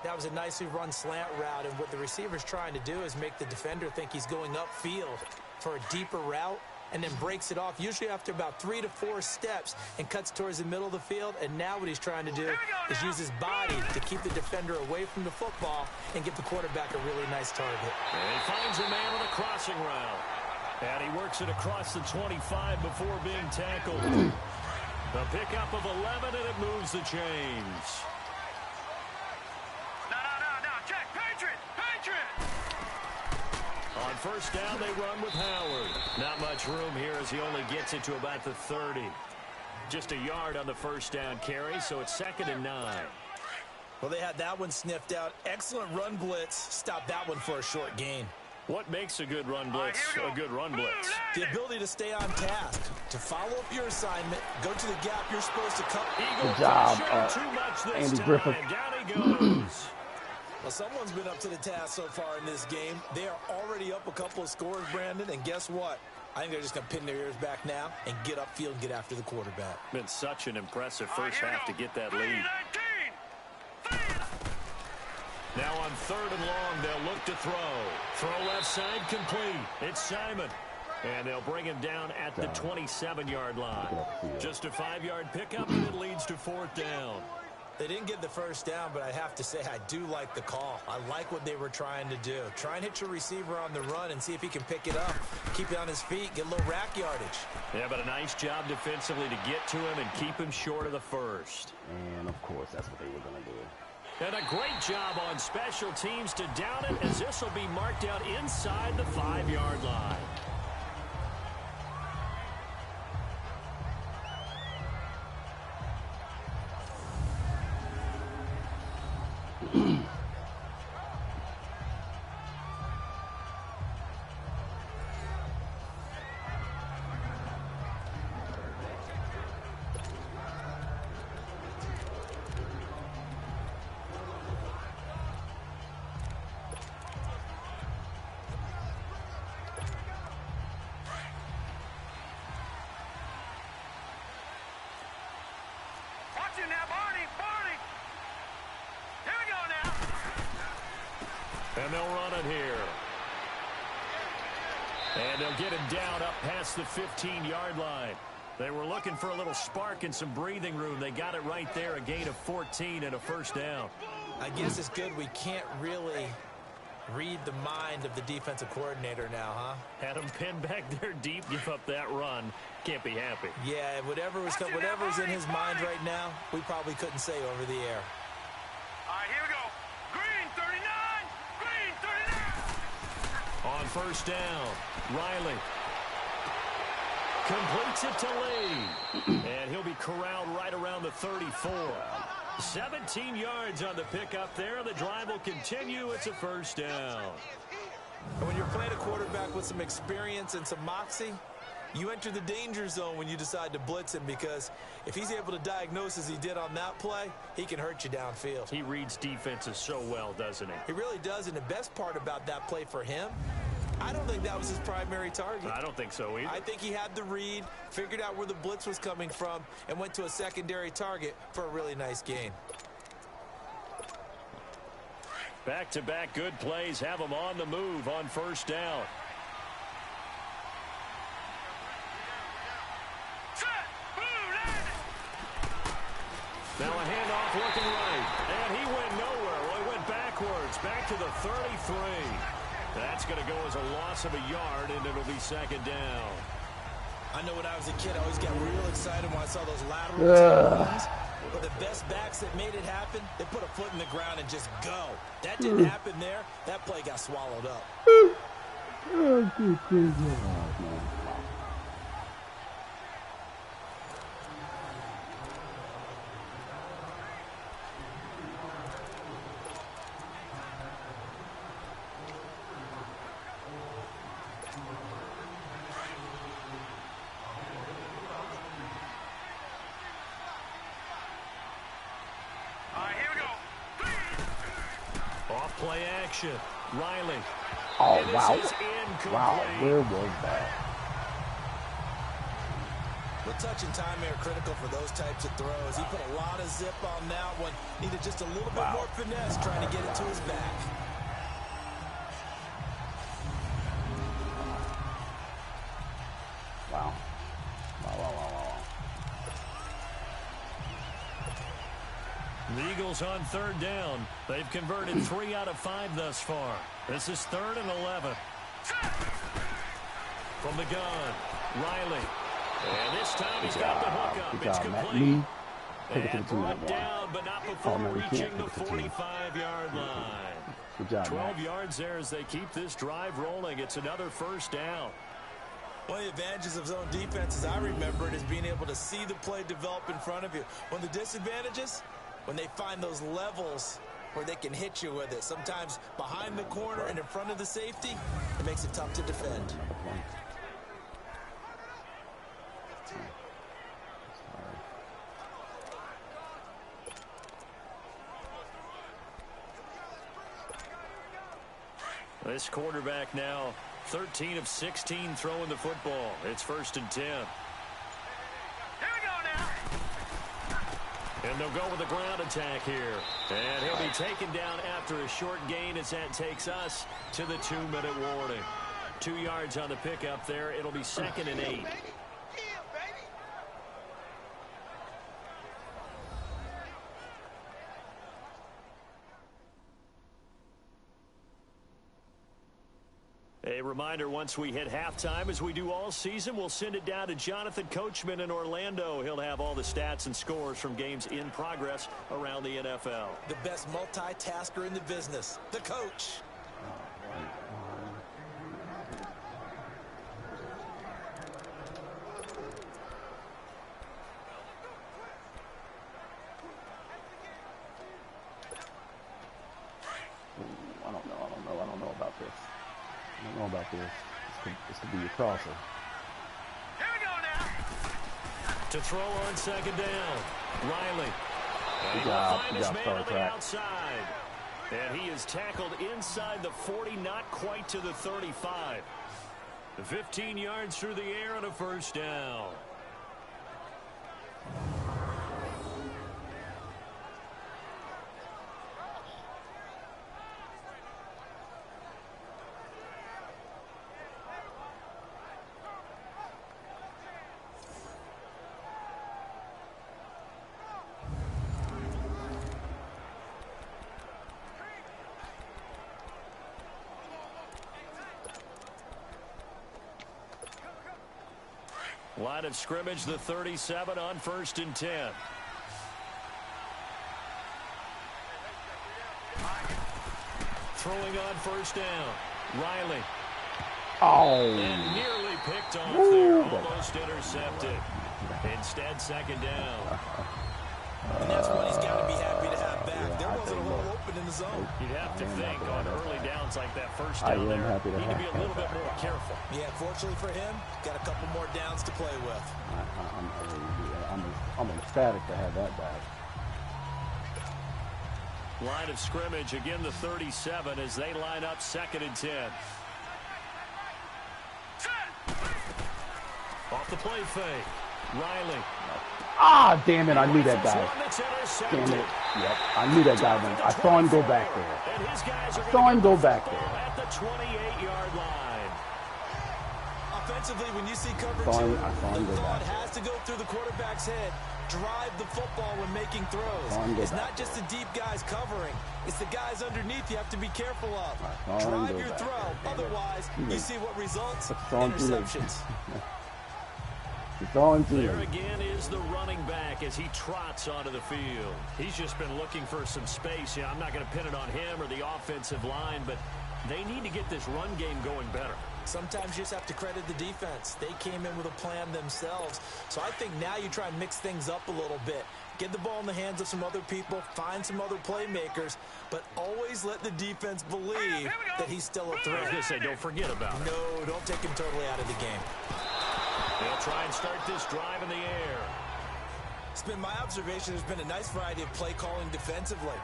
That was a nicely run slant route, and what the receiver's trying to do is make the defender think he's going upfield for a deeper route, and then breaks it off, usually after about 3 to 4 steps, and cuts towards the middle of the field. And now what he's trying to do is use his body to keep the defender away from the football and give the quarterback a really nice target. And he finds a man on a crossing route. And he works it across the 25 before being tackled. The pickup of 11, and it moves the chains. No, check. Patriot. On 1st down, they run with Howard. Not much room here as he only gets it to about the 30. Just a yard on the 1st down carry, so it's 2nd and 9. Well, they had that one sniffed out. Excellent run blitz. Stopped that one for a short gain. What makes a good run blitz a good run blitz? The ability to stay on task, to follow up your assignment, go to the gap you're supposed to cover. Good job, Andy Griffith. Down he goes. Well, someone's been up to the task so far in this game. They are already up a couple of scores, Brandon, and guess what? I think they're just going to pin their ears back now and get upfield and get after the quarterback. Been such an impressive first half to get that lead. Now on 3rd and long, they'll look to throw. Throw left side complete. It's Simon. And they'll bring him down at the 27-yard line. Just a 5-yard pickup, and it leads to 4th down. They didn't get the first down, but I have to say I do like the call. I like what they were trying to do. Try and hit your receiver on the run and see if he can pick it up. Keep it on his feet, get a little rack yardage. Yeah, but a nice job defensively to get to him and keep him short of the first. And, of course, that's what they were going to do. And a great job on special teams to down it, as this will be marked out inside the 5-yard line. And they'll run it here. And they'll get him down up past the 15-yard line. They were looking for a little spark and some breathing room. They got it right there, a gain of 14 and a first down. I guess it's good we can't really read the mind of the defensive coordinator now, huh? Had him pinned back there deep, give up that run. Can't be happy. Yeah, whatever's in his mind right now, we probably couldn't say over the air. All right, here we go. Green 39. Green 39. On first down, Riley completes it to Lee. And he'll be corralled right around the 34. 17 yards on the pickup there. The drive will continue. It's a first down. When you're playing a quarterback with some experience and some moxie, you enter the danger zone when you decide to blitz him, because if he's able to diagnose as he did on that play, he can hurt you downfield. He reads defenses so well, doesn't he? He really does, and the best part about that play for him, I don't think that was his primary target. I don't think so either. I think he had the read, figured out where the blitz was coming from, and went to a secondary target for a really nice gain. Back-to-back good plays have him on the move on first down. Now a handoff looking right, and he went nowhere. Well, he went backwards, back to the 33. That's going to go as a loss of a yard, and it'll be second down. I know when I was a kid, I always got real excited when I saw those lateral runs. But the best backs that made it happen, they put a foot in the ground and just go. That didn't happen there. That play got swallowed up. Play action. Riley. Oh, wow. Wow, where was that? The touch and timing are critical for those types of throws. He put a lot of zip on that one. Needed just a little bit more finesse trying to get it to his back. Wow. The Eagles on third down. They've converted 3 out of 5 thus far. This is 3rd and 11. From the gun, Riley. And this time he's got the hook up. It's complete. And brought down, but not before reaching the 45-yard line. Good job, 12 yards there as they keep this drive rolling. It's another first down. One of the advantages of zone defense, as I remember it, is being able to see the play develop in front of you. One of the disadvantages, when they find those levels where they can hit you with it. Sometimes behind the corner and in front of the safety, it makes it tough to defend. This quarterback now 13 of 16 throwing the football. It's 1st and 10. And they'll go with a ground attack here. And he'll be taken down after a short gain as that takes us to the 2-minute warning. 2 yards on the pickup there. It'll be 2nd and 8. A reminder, once we hit halftime, as we do all season, we'll send it down to Jonathan Coachman in Orlando. He'll have all the stats and scores from games in progress around the NFL. The best multitasker in the business, the coach. I don't know about this. I don't know about this. This could be your crosser. Here we go now. To throw on 2nd down, Riley. Good job, Star Trek. Outside. And he is tackled inside the 40, not quite to the 35. 15 yards through the air on a 1st down. Line of scrimmage, the 37 on 1st and 10. Throwing on 1st down. Riley. Oh. And nearly picked off there. Almost intercepted. Instead, 2nd down. And that's what he's got to be happy to have back. There wasn't a hole open in the zone. You'd have to think on early downs like that 1st down there, need to be a little bit more careful. Yeah, fortunately for him, got a couple more downs to play with. I'm ecstatic to have that back. Line of scrimmage, again the 37 as they line up 2nd and 10. Off the play fake. Riley. Ah, damn it, I knew that guy. Damn it. Yep, I knew that guy. I saw him go back there. I saw him go back there. At the 28-yard line. Offensively, when you see cover 2, the thought has to go through the quarterback's head. Drive the football when making throws. It's not just the deep guys covering. It's the guys underneath you have to be careful of. Drive your throw. Otherwise, you see what results? Interceptions. There again is the running back as he trots onto the field. He's just been looking for some space. Yeah, I'm not going to pin it on him or the offensive line, but they need to get this run game going better. Sometimes you just have to credit the defense. They came in with a plan themselves. So I think now you try and mix things up a little bit. Get the ball in the hands of some other people, find some other playmakers, but always let the defense believe that he's still a threat. I was going to say, don't forget about it. No, don't take him totally out of the game. They'll try and start this drive in the air. It's been my observation there's been a nice variety of play calling defensively.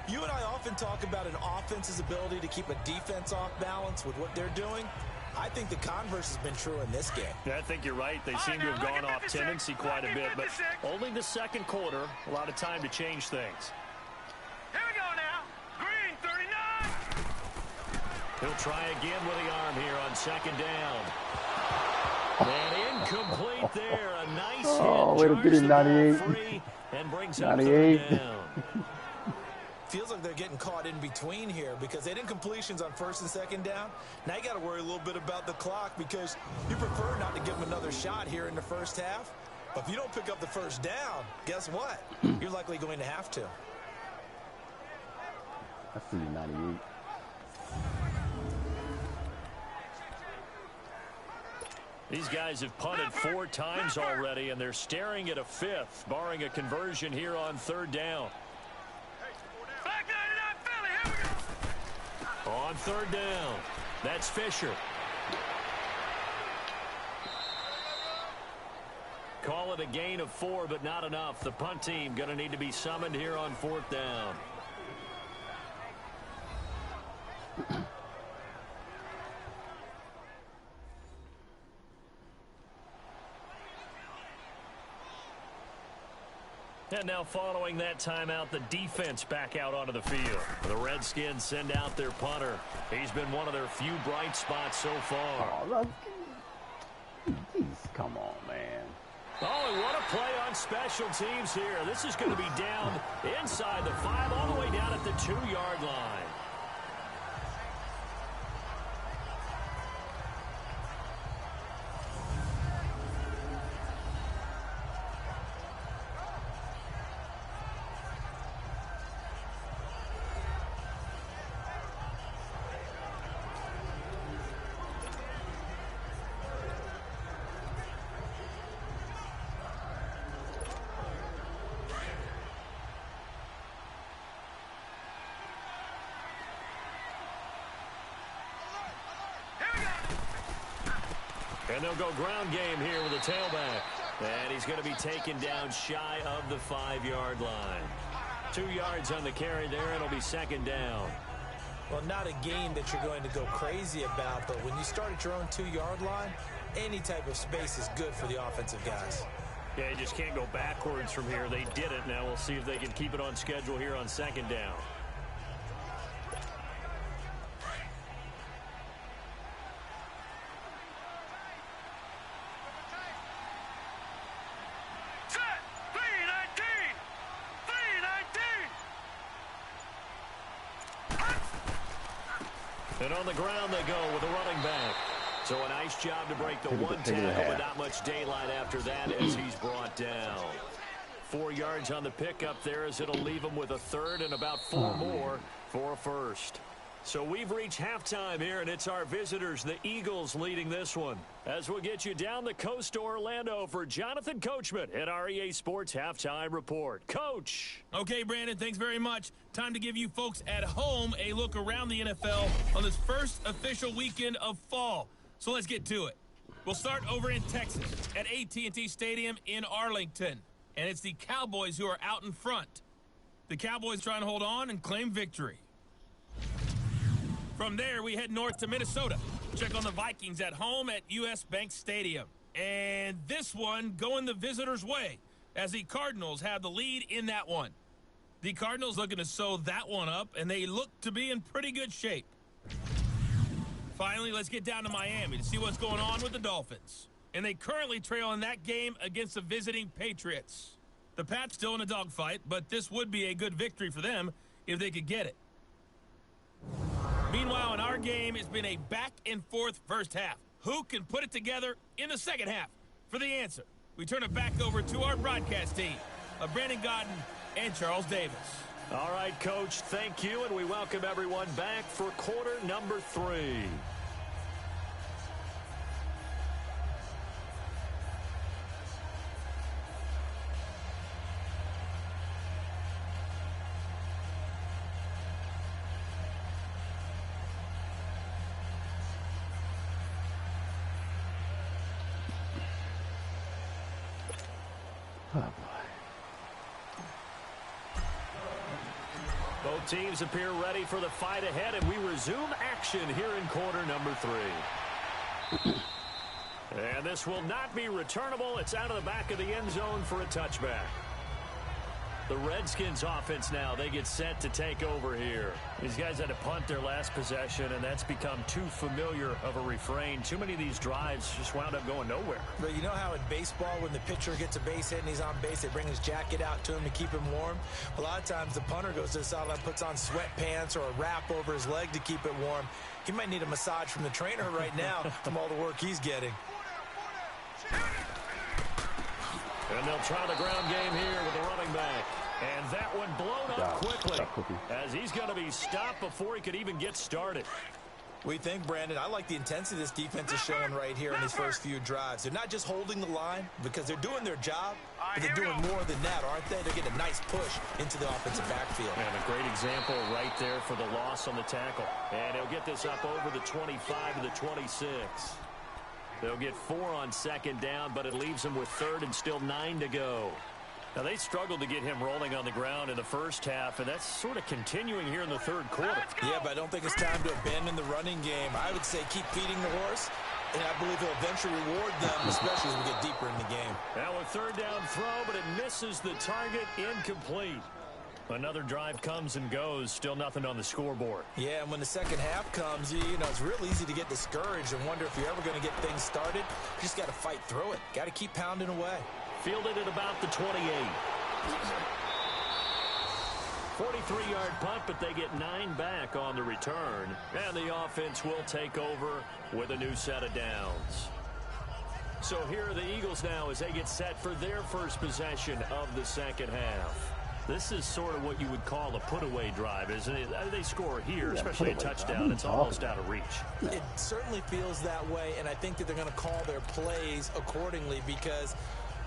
You and I often talk about an offense's ability to keep a defense off balance with what they're doing. I think the converse has been true in this game. Yeah, I think you're right. They seem to have gone off tendency quite a bit, but only the 2nd quarter, a lot of time to change things. Here we go now. Green 39. He'll try again with the arm here on 2nd down. And incomplete there. A nice hit. Way to get him, 98. Free and brings 98. down. Feels like they're getting caught in between here because they didn't completions on 1st and 2nd down. Now you got to worry a little bit about the clock because you prefer not to give them another shot here in the 1st half. But if you don't pick up the 1st down, guess what? You're likely going to have to. I see you, 98. These guys have punted 4 times already, and they're staring at a 5th, barring a conversion here on 3rd down. Back 99, On third down, that's Fisher. Call it a gain of 4, but not enough. The punt team going to need to be summoned here on fourth down. And now following that timeout, the defense back out onto the field. The Redskins send out their punter. He's been one of their few bright spots so far. Oh, look. Jeez, come on, man. Oh, and what a play on special teams here. This is going to be down inside the 5, all the way down at the 2-yard line. And they'll go ground game here with a tailback. And he's going to be taken down shy of the 5-yard line. 2 yards on the carry there. It'll be second down. Well, not a game that you're going to go crazy about, but when you start at your own 2-yard line, any type of space is good for the offensive guys. Yeah, you just can't go backwards from here. They did it. Now we'll see if they can keep it on schedule here on second down. And on the ground they go with a running back. So a nice job to break the one tackle, but not much daylight after that as he's brought down. 4 yards on the pickup there as it'll leave him with a third and about 4 more for a first. So we've reached halftime here, and it's our visitors, the Eagles, leading this one. As we'll get you down the coast to Orlando for Jonathan Coachman at our EA Sports Halftime Report. Coach. Okay, Brandon, thanks very much. Time to give you folks at home a look around the NFL on this first official weekend of fall. So let's get to it. We'll start over in Texas at AT&T Stadium in Arlington. And it's the Cowboys who are out in front. The Cowboys trying to hold on and claim victory. From there, we head north to Minnesota. Check on the Vikings at home at US Bank Stadium. And this one going the visitors' way as the Cardinals have the lead in that one. The Cardinals looking to sew that one up, and they look to be in pretty good shape. Finally, let's get down to Miami to see what's going on with the Dolphins. And they currently trail in that game against the visiting Patriots. The Pats still in a dogfight, but this would be a good victory for them if they could get it. Meanwhile, in our game, it's been a back-and-forth first half. Who can put it together in the second half? For the answer, we turn it back over to our broadcast team of Brandon Gaudin and Charles Davis. All right, Coach, thank you, and we welcome everyone back for quarter number 3. Oh, boy. Both teams appear ready for the fight ahead, and we resume action here in quarter number 3. And this will not be returnable. It's out of the back of the end zone for a touchback. The Redskins offense now, they get set to take over here. These guys had to punt their last possession, and that's become too familiar of a refrain. Too many of these drives just wound up going nowhere. But you know how in baseball, when the pitcher gets a base hit and he's on base, they bring his jacket out to him to keep him warm? A lot of times the punter goes to the sideline, puts on sweatpants or a wrap over his leg to keep it warm. He might need a massage from the trainer right now from all the work he's getting. And they'll try the ground game here with the running back. And that one blown up quickly as he's going to be stopped before he could even get started. We think, Brandon, I like the intensity this defense is showing right here in these first few drives. They're not just holding the line because they're doing their job, but they're doing more than that, aren't they? They're getting a nice push into the offensive backfield. And a great example right there for the loss on the tackle. And he'll get this up over the 25 to the 26. They'll get 4 on second down, but it leaves them with third and still 9 to go. Now, they struggled to get him rolling on the ground in the first half, and that's sort of continuing here in the third quarter. Yeah, but I don't think it's time to abandon the running game. I would say keep feeding the horse, and I believe he'll eventually reward them, especially as we get deeper in the game. Now a third down throw, but it misses the target, incomplete. Another drive comes and goes, still nothing on the scoreboard. Yeah, and when the second half comes, you know, it's real easy to get discouraged and wonder if you're ever going to get things started. You just got to fight through it. Got to keep pounding away. Fielded at about the 28. 43-yard punt, but they get 9 back on the return. And the offense will take over with a new set of downs. So here are the Eagles now as they get set for their first possession of the second half. This is sort of what you would call a put-away drive, isn't it? They score here, especially a touchdown. It's almost out of reach. It certainly feels that way, and I think that they're going to call their plays accordingly because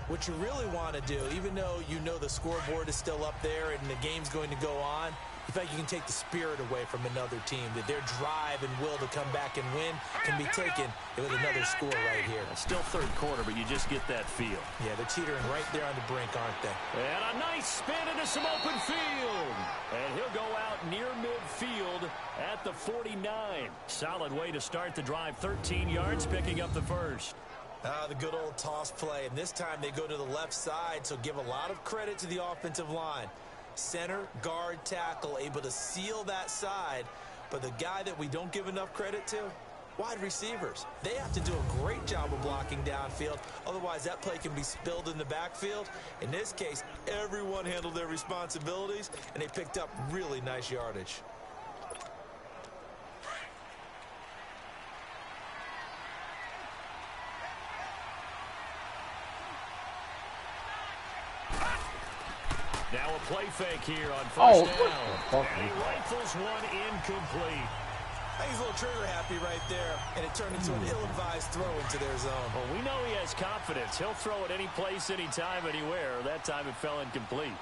what you really want to do, even though you know the scoreboard is still up there and the game's going to go on, you think you can take the spirit away from another team, that their drive and will to come back and win can be taken with another score right here. Still third quarter, but you just get that feel. Yeah, they're teetering right there on the brink, aren't they? And a nice spin into some open field. And he'll go out near midfield at the 49. Solid way to start the drive. 13 yards, picking up the first. The good old toss play, and this time they go to the left side, so give a lot of credit to the offensive line. Center, guard, tackle, able to seal that side, but the guy that we don't give enough credit to, wide receivers. They have to do a great job of blocking downfield, otherwise that play can be spilled in the backfield. In this case, everyone handled their responsibilities, and they picked up really nice yardage. Now a play fake here on first down. And he rifles one incomplete. I think he's a little trigger happy right there, and it turned into an ill-advised throw into their zone. Well, we know he has confidence. He'll throw it any place, anytime, anywhere. That time it fell incomplete.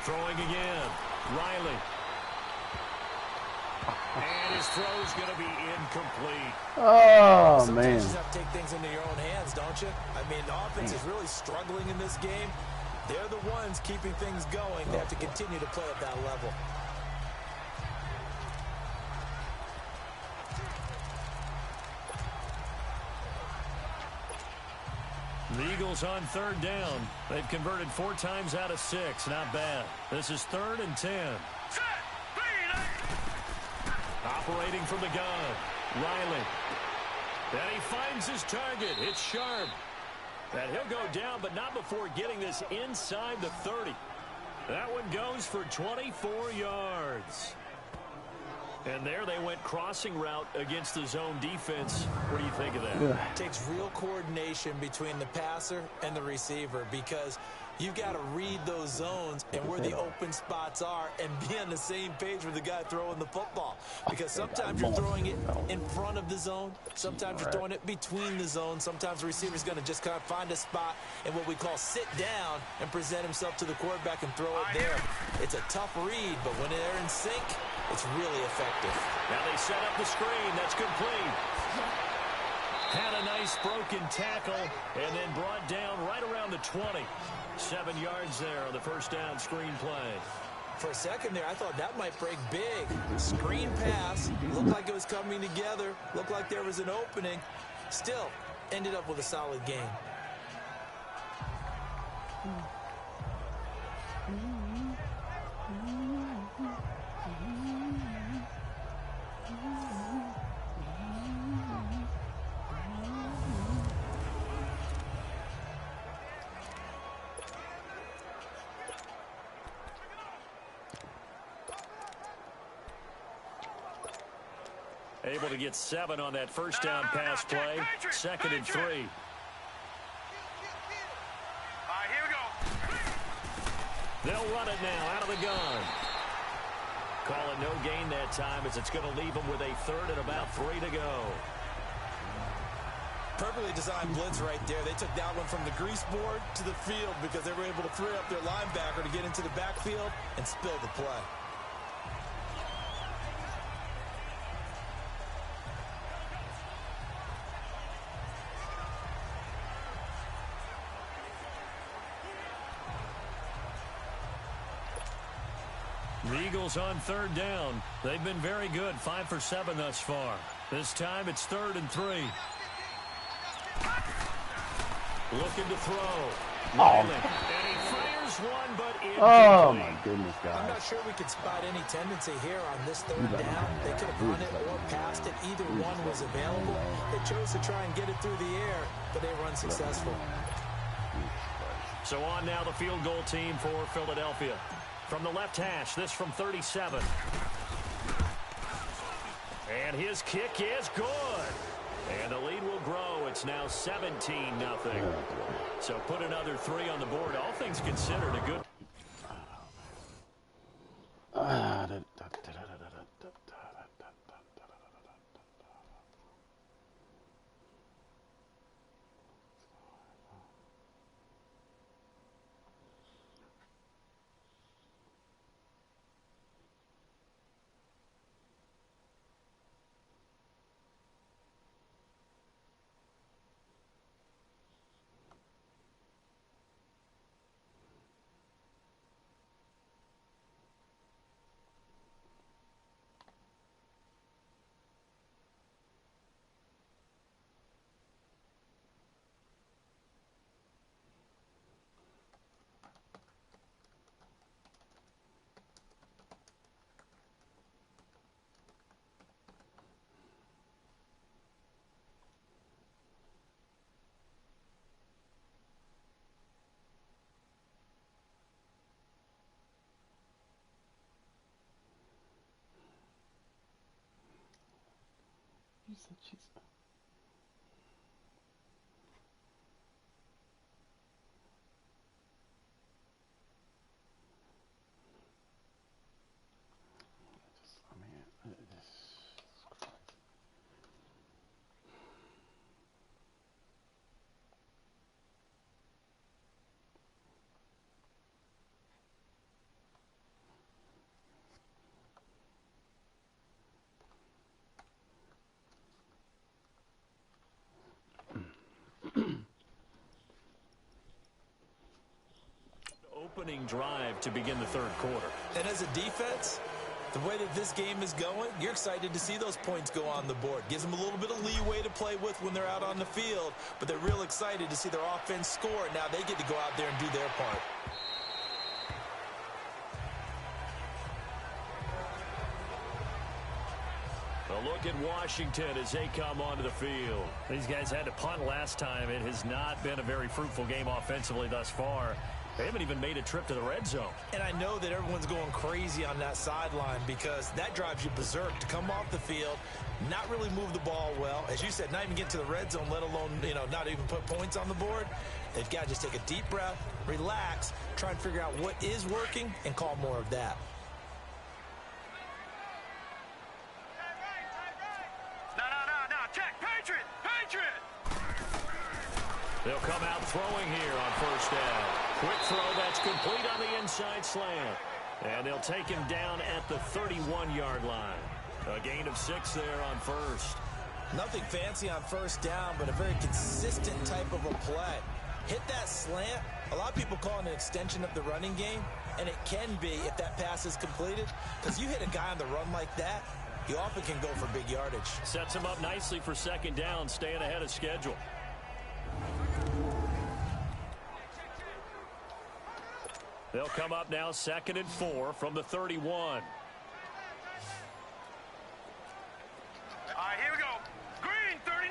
Throwing again. Riley. And his throw's going to be incomplete. Oh, Sometimes man. you just have to take things into your own hands, don't you? I mean, the offense is really struggling in this game. They're the ones keeping things going. They have to continue to play at that level. The Eagles on third down. They've converted 4 times out of 6. Not bad. This is 3rd and 10. Operating from the gun. Riley. And he finds his target. It's Sharp. And he'll go down, but not before getting this inside the 30. That one goes for 24 yards. And there they went crossing route against the zone defense. What do you think of that? Yeah. It takes real coordination between the passer and the receiver because you've got to read those zones and where the open spots are and be on the same page with the guy throwing the football. Because sometimes you're throwing it in front of the zone. Sometimes you're throwing it between the zones. Sometimes the receiver's going to just kind of find a spot and what we call sit down and present himself to the quarterback and throw it there. It's a tough read, but when they're in sync, it's really effective. Now they set up the screen. That's complete. Had a nice broken tackle and then brought down right around the 20. 7 yards there on the first down screen play. For a second there, I thought that might break big. Screen pass. Looked like it was coming together. Looked like there was an opening. Still, ended up with a solid game. Able to get 7 on that first down pass play. 2nd and 3. All right, here we go. They'll run it now out of the gun. call it no gain that time as it's going to leave them with a third and about 3 to go. Perfectly designed blitz right there. They took that one from the grease board to the field because they were able to free up their linebacker to get into the backfield and spill the play. The Eagles on third down. They've been very good, 5 for 7 thus far. This time it's 3rd and 3. Looking to throw. And he fires one, but incomplete. Oh, my goodness, guys. I'm not sure we could spot any tendency here on this third down. They could have run it or passed it. Either one was available. They chose to try and get it through the air, but they were unsuccessful. So on now the field goal team for Philadelphia. From the left hash, this from 37. And his kick is good. And the lead will grow. It's now 17-0. So put another 3 on the board. All things considered, a good... You said she's... Opening drive to begin the third quarter. And as a defense, the way that this game is going, you're excited to see those points go on the board. Gives them a little bit of leeway to play with when they're out on the field, but they're real excited to see their offense score. Now they get to go out there and do their part. A look at Washington as they come onto the field. These guys had to punt last time. It has not been a very fruitful game offensively thus far. They haven't even made a trip to the red zone. And I know that everyone's going crazy on that sideline because that drives you berserk to come off the field, not really move the ball well. As you said, not even get to the red zone, let alone, not even put points on the board. They've got to just take a deep breath, relax, try and figure out what is working and call more of that. No, check, Patriot! They'll come out throwing here on first down. Quick throw that's complete on the inside slant. And they'll take him down at the 31-yard line. A gain of 6 there on first. Nothing fancy on first down, but a very consistent type of a play. Hit that slant. A lot of people call it an extension of the running game, and it can be if that pass is completed. Because you hit a guy on the run like that, you often can go for big yardage. Sets him up nicely for second down, staying ahead of schedule. They'll come up now 2nd and 4 from the 31. All right, here we go. Green, 39.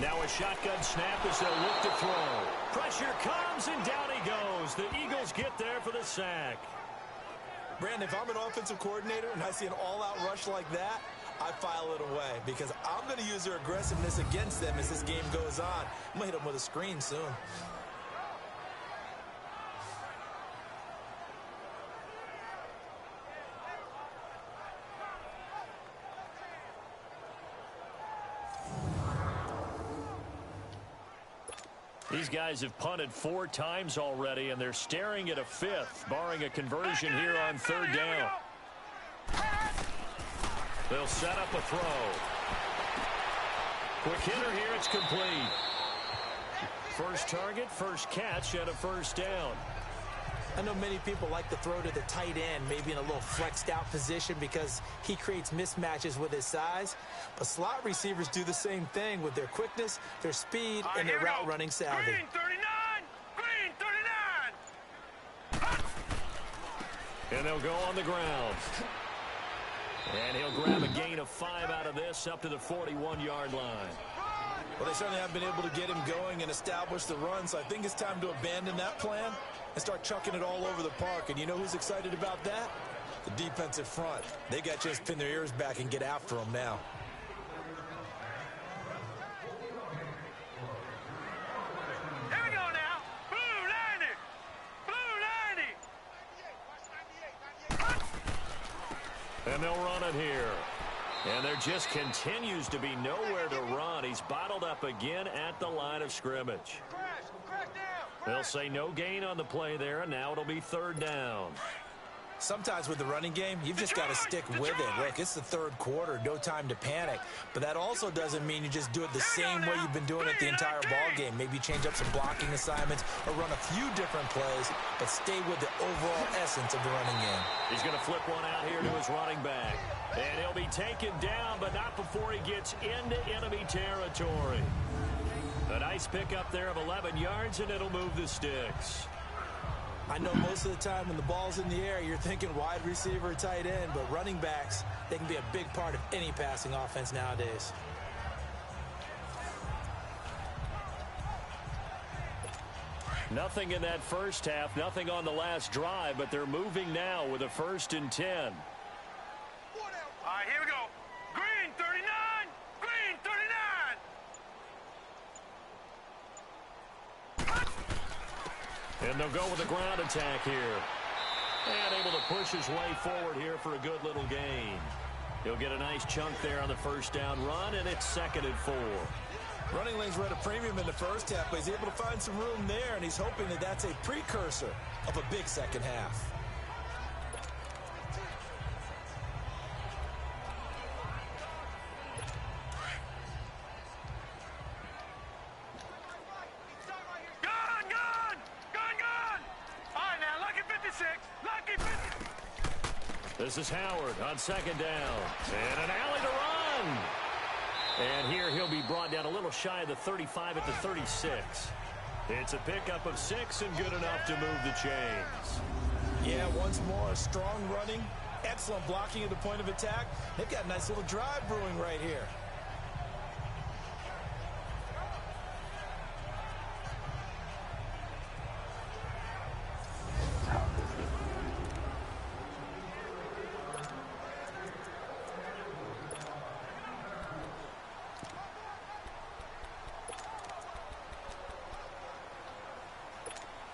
Now a shotgun snap as they'll look to throw. Pressure comes, and down he goes. The Eagles get there for the sack. Brandon, if I'm an offensive coordinator and I see an all-out rush like that, I file it away because I'm going to use their aggressiveness against them as this game goes on. I'm going to hit them with a screen soon. These guys have punted 4 times already, and they're staring at a 5th, barring a conversion here on 3rd down. They'll set up a throw. Quick hitter here, it's complete. First target, first catch, and a 1st down. I know many people like to throw to the tight end, maybe in a little flexed out position because he creates mismatches with his size. But slot receivers do the same thing with their quickness, their speed, and their route running savvy. Green 39! Green 39! And they'll go on the ground. And he'll grab a gain of 5 out of this up to the 41-yard line. Well, they certainly have been able to get him going and establish the run, so I think it's time to abandon that plan and start chucking it all over the park. And you know who's excited about that? The defensive front. They got to just pin their ears back and get after him now. Here we go now. Blue 90! Blue 90! And they'll run it here. And there just continues to be nowhere to run. He's bottled up again at the line of scrimmage. They'll say no gain on the play there, and now it'll be 3rd down. Sometimes with the running game, you've just got to stick with it. Look, it's the 3rd quarter, no time to panic. But that also doesn't mean you just do it the same way you've been doing it the entire ball game. Maybe change up some blocking assignments or run a few different plays, but stay with the overall essence of the running game. He's going to flip one out here to his running back. And he'll be taken down, but not before he gets into enemy territory. A nice pickup there of 11 yards, and it'll move the sticks. I know most of the time when the ball's in the air, you're thinking wide receiver, tight end, but running backs, they can be a big part of any passing offense nowadays. Nothing in that first half, nothing on the last drive, but they're moving now with a 1st and 10. All right, here we go. Green 39! Green 39! And they'll go with a ground attack here. And able to push his way forward here for a good little gain. He'll get a nice chunk there on the 1st down run, and it's 2nd and 4. Running lanes were at a premium in the first half, but he's able to find some room there, and he's hoping that that's a precursor of a big second half. This is Howard on 2nd down. And an alley to run. And here he'll be brought down a little shy of the 35 at the 36. It's a pickup of 6 and good enough to move the chains. Yeah, once more, strong running, excellent blocking at the point of attack. They've got a nice little drive brewing right here.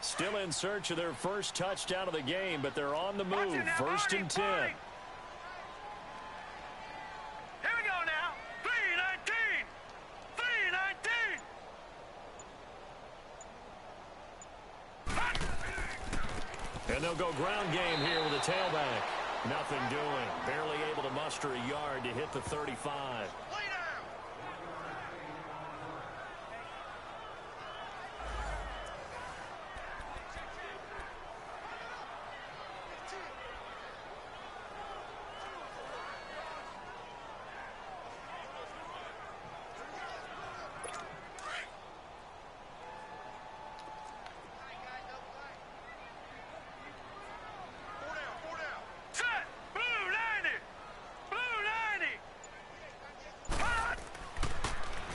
Still in search of their first touchdown of the game, but they're on the move. 1st and 10. Here we go now. 319. 319. And they'll go ground game here with a tailback. Nothing doing. Barely able to muster a yard to hit the 35.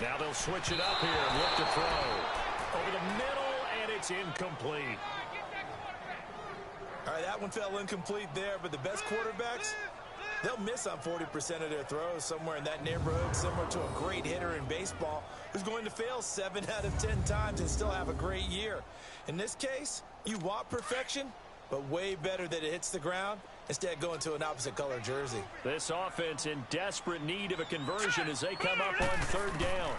Now they'll switch it up here and look to throw. Over the middle, and it's incomplete. All right, that one fell incomplete there, but the best quarterbacks, they'll miss on 40% of their throws, somewhere in that neighborhood, similar to a great hitter in baseball who's going to fail 7 out of 10 times and still have a great year. In this case, you want perfection, but way better that it hits the ground instead of going to an opposite color jersey. This offense in desperate need of a conversion as they come up on 3rd down.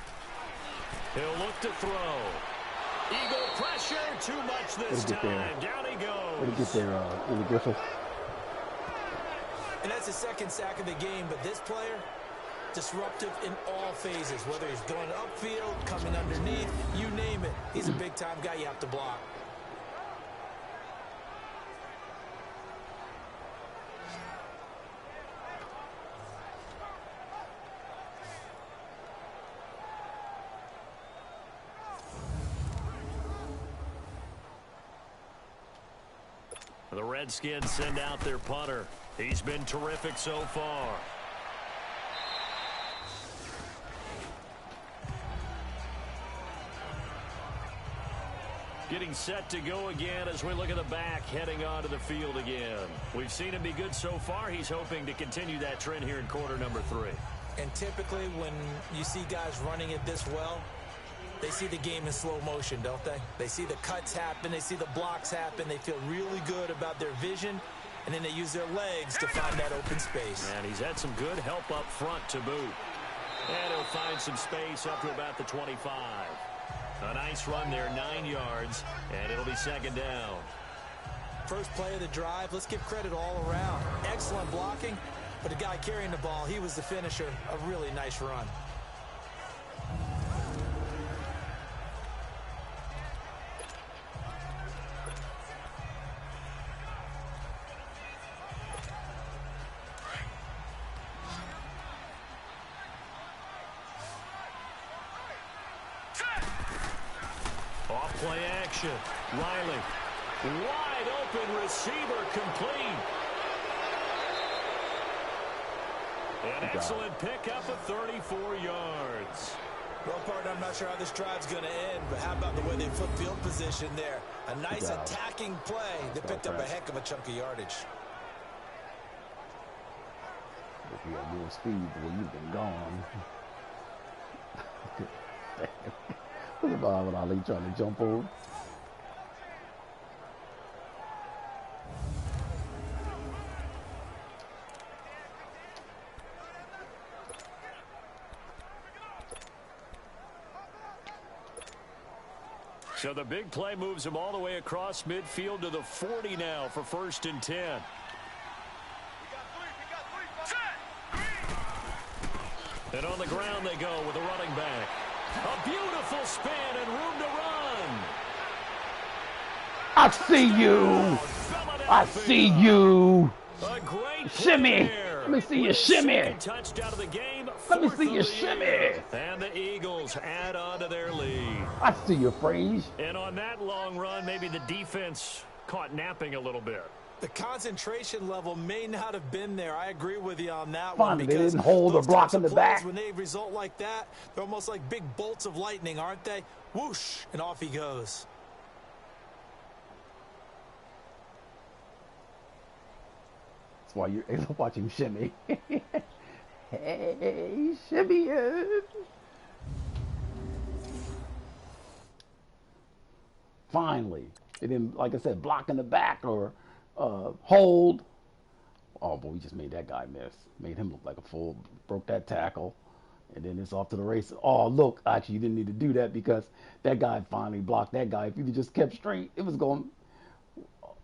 He'll look to throw. Eagle pressure, too much this time. Down he goes. Way to get there, Willie Griffith. And that's the second sack of the game, but this player, disruptive in all phases, whether he's going upfield, coming underneath, you name it. He's a big-time guy you have to block. The Redskins send out their punter. He's been terrific so far. Getting set to go again as we look at the back heading onto the field again. We've seen him be good so far. He's hoping to continue that trend here in quarter number 3. And typically when you see guys running it this well, they see the game in slow motion, don't they? They see the cuts happen. They see the blocks happen. They feel really good about their vision. And then they use their legs to find that open space. And he's had some good help up front to boot. And he'll find some space up to about the 25. A nice run there, 9 yards. And it'll be second down. First play of the drive. Let's give credit all around. Excellent blocking. But the guy carrying the ball, he was the finisher. A really nice run. Play action. Riley. Wide open receiver complete. An excellent pickup of 34 yards. Well, partner, I'm not sure how this drive's going to end, but how about the way they flip field position there? A nice attacking play that picked up a heck of a chunk of yardage. If you had more speed, boy, you've been gone. Look at Muhammad Ali trying to jump over. So the big play moves him all the way across midfield to the 40 now for 1st and 10. And on the ground they go with a running back. A beautiful spin and room to run. I see you. I see you. A great shimmy. Let me see your shimmy. Touchdown of the game. Let me see your shimmy. And the Eagles add on to their lead. I see your phrase. And on that long run, maybe the defense caught napping a little bit. The concentration level may not have been there. I agree with you on that one. They didn't hold or block in the back. When they result like that, they're almost like big bolts of lightning, aren't they? Whoosh, and off he goes. That's why you're able to watch him shimmy. Hey, shimmy it. Finally. They didn't, like I said, block in the back or hold. Oh, boy, we just made that guy miss. Made him look like a fool. Broke that tackle. And then it's off to the races. Oh, look, actually, you didn't need to do that because that guy finally blocked that guy. If you just kept straight, it was going,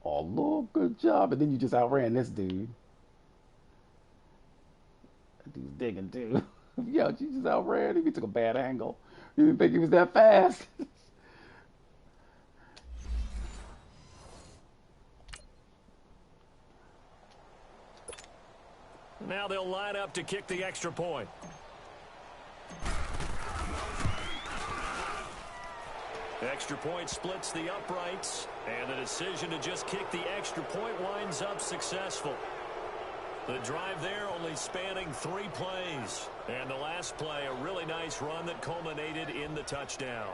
oh, look, good job. And then you just outran this dude. That dude's digging, too. Yeah, you just outran him. He took a bad angle. You didn't think he was that fast. Now they'll line up to kick the extra point. Extra point splits the uprights, and the decision to just kick the extra point winds up successful. The drive there only spanning 3 plays. And the last play, a really nice run that culminated in the touchdown.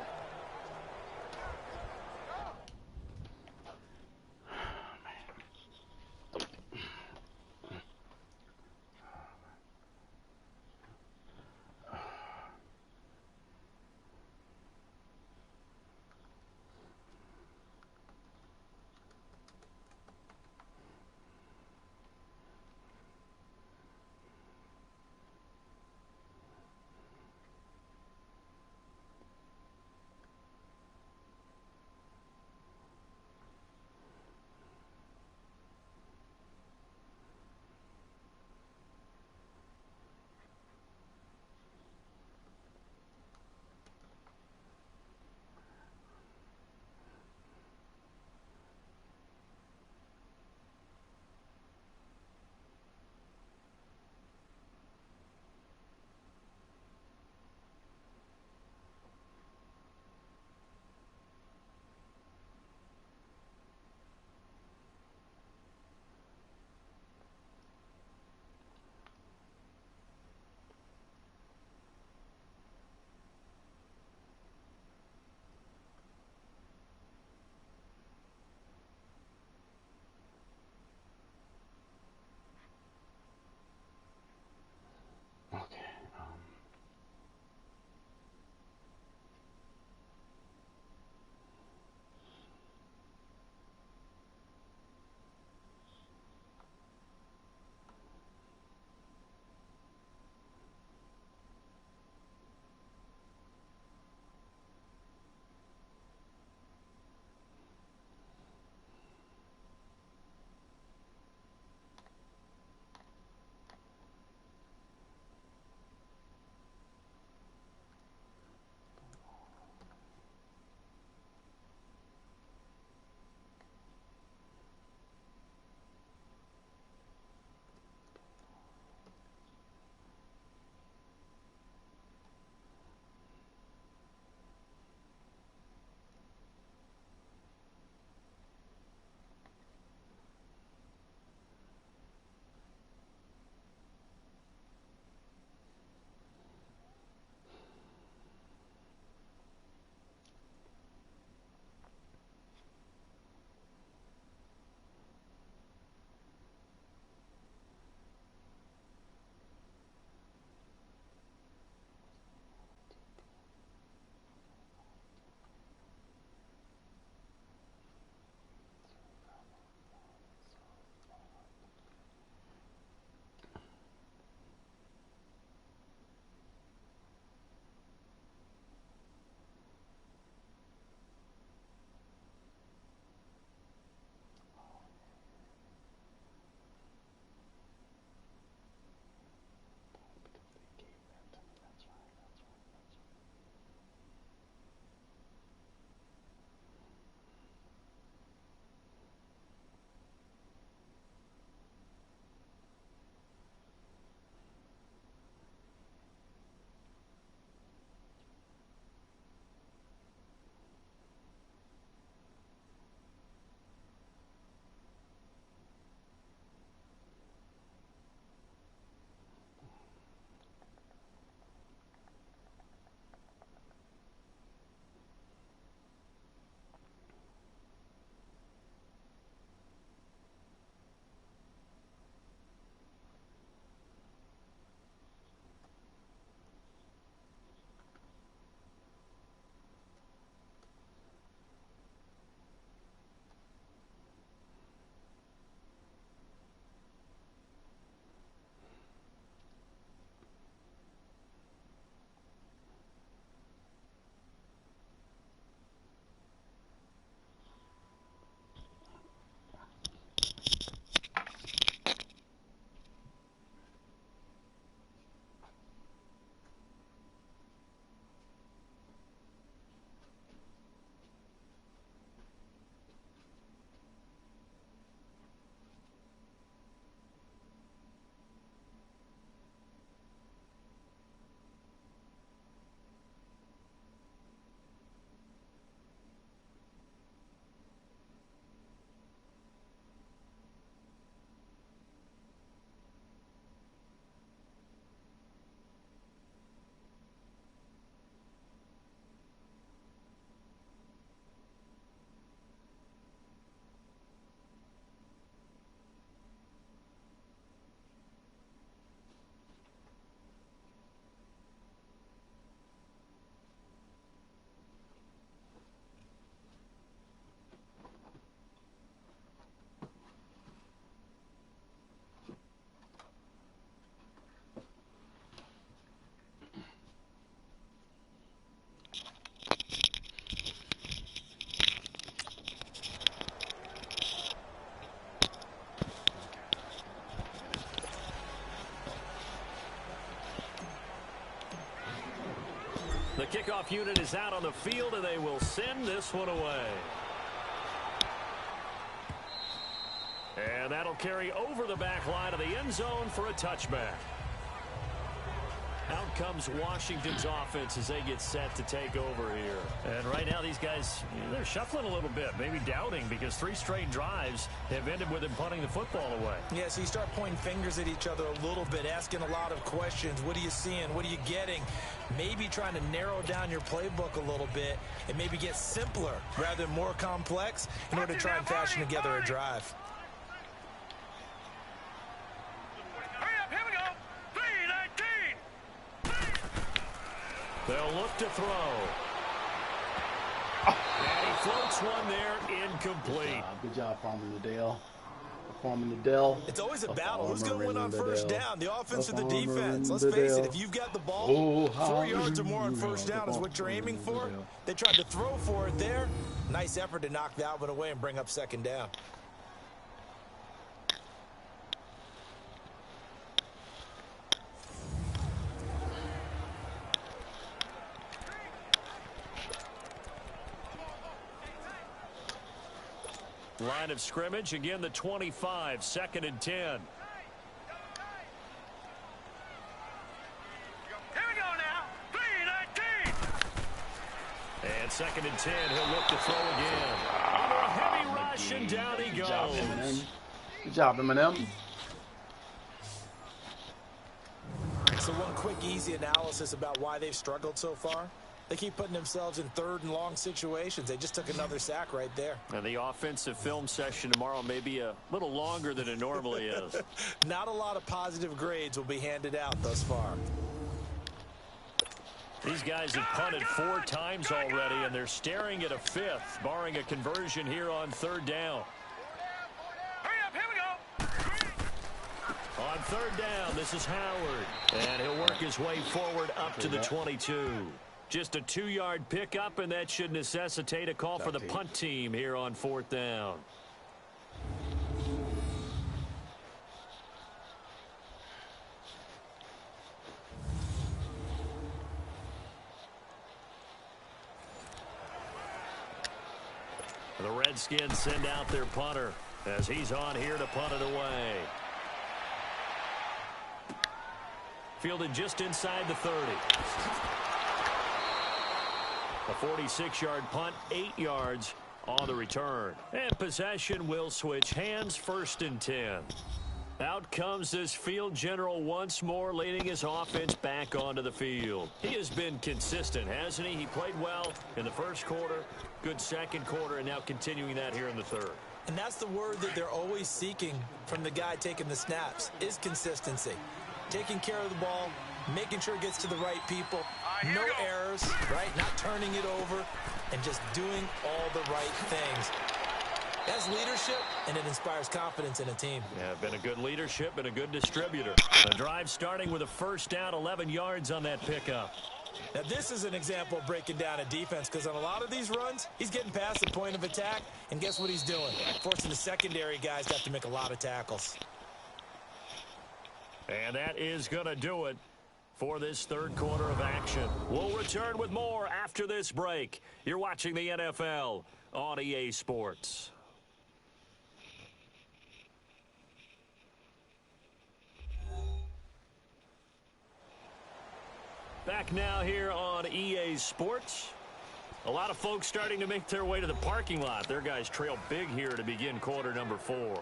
kickoff unit is out on the field, and they will send this one away. And that'll carry over the back line of the end zone for a touchback. Out comes Washington's offense as they get set to take over here. And right now these guys, they're shuffling a little bit, maybe doubting, because 3 straight drives have ended with them punting the football away. Yeah, so you start pointing fingers at each other a little bit, asking a lot of questions. What are you seeing? What are you getting? Maybe trying to narrow down your playbook a little bit and maybe get simpler rather than more complex in order to try and fashion together a drive. They'll look to throw. And he floats one there, incomplete. Good job, Farmer Liddell. Farmer Liddell. It's always a battle. Who's going to win on first down, the offense or the defense? Let's face it, if you've got the ball, 4 yards or more on first down is what you're aiming for. They tried to throw for it there. Nice effort to knock that one away and bring up second down. Line of scrimmage, again the 25, 2nd and 10. Here we go now, 3-19. And 2nd and 10, he'll look to throw again. Under a heavy rush, and down he goes. Good job, Eminem. So one quick, easy analysis about why they've struggled so far. They keep putting themselves in 3rd and long situations. They just took another sack right there. And the offensive film session tomorrow may be a little longer than it normally is. Not a lot of positive grades will be handed out thus far. These guys have punted 4 times already, and they're staring at a 5th, barring a conversion here on 3rd down. Hurry up, here we go. On 3rd down, this is Howard. And he'll work his way forward up to the 22. Just a 2-yard pickup, and that should necessitate a call for the punt team here on 4th down. The Redskins send out their punter as he's on here to punt it away. Fielded just inside the 30. A 46-yard punt, 8 yards on the return. And possession will switch hands, 1st and 10. Out comes this field general once more, leading his offense back onto the field. He has been consistent, hasn't he? He played well in the 1st quarter, good 2nd quarter, and now continuing that here in the 3rd. And that's the word that they're always seeking from the guy taking the snaps, is consistency. Taking care of the ball, making sure it gets to the right people, no errors, right? Not turning it over, and just doing all the right things. That's leadership, and it inspires confidence in a team. Yeah, been a good leadership and a good distributor. The drive starting with a 1st down, 11 yards on that pickup. Now, this is an example of breaking down a defense, because on a lot of these runs, he's getting past the point of attack, and guess what he's doing? Forcing the secondary guys to have to make a lot of tackles. And that is going to do it for this 3rd quarter of action. We'll return with more after this break. You're watching the NFL on EA Sports. Back now here on EA Sports. A lot of folks starting to make their way to the parking lot. Their guys trail big here to begin quarter number 4.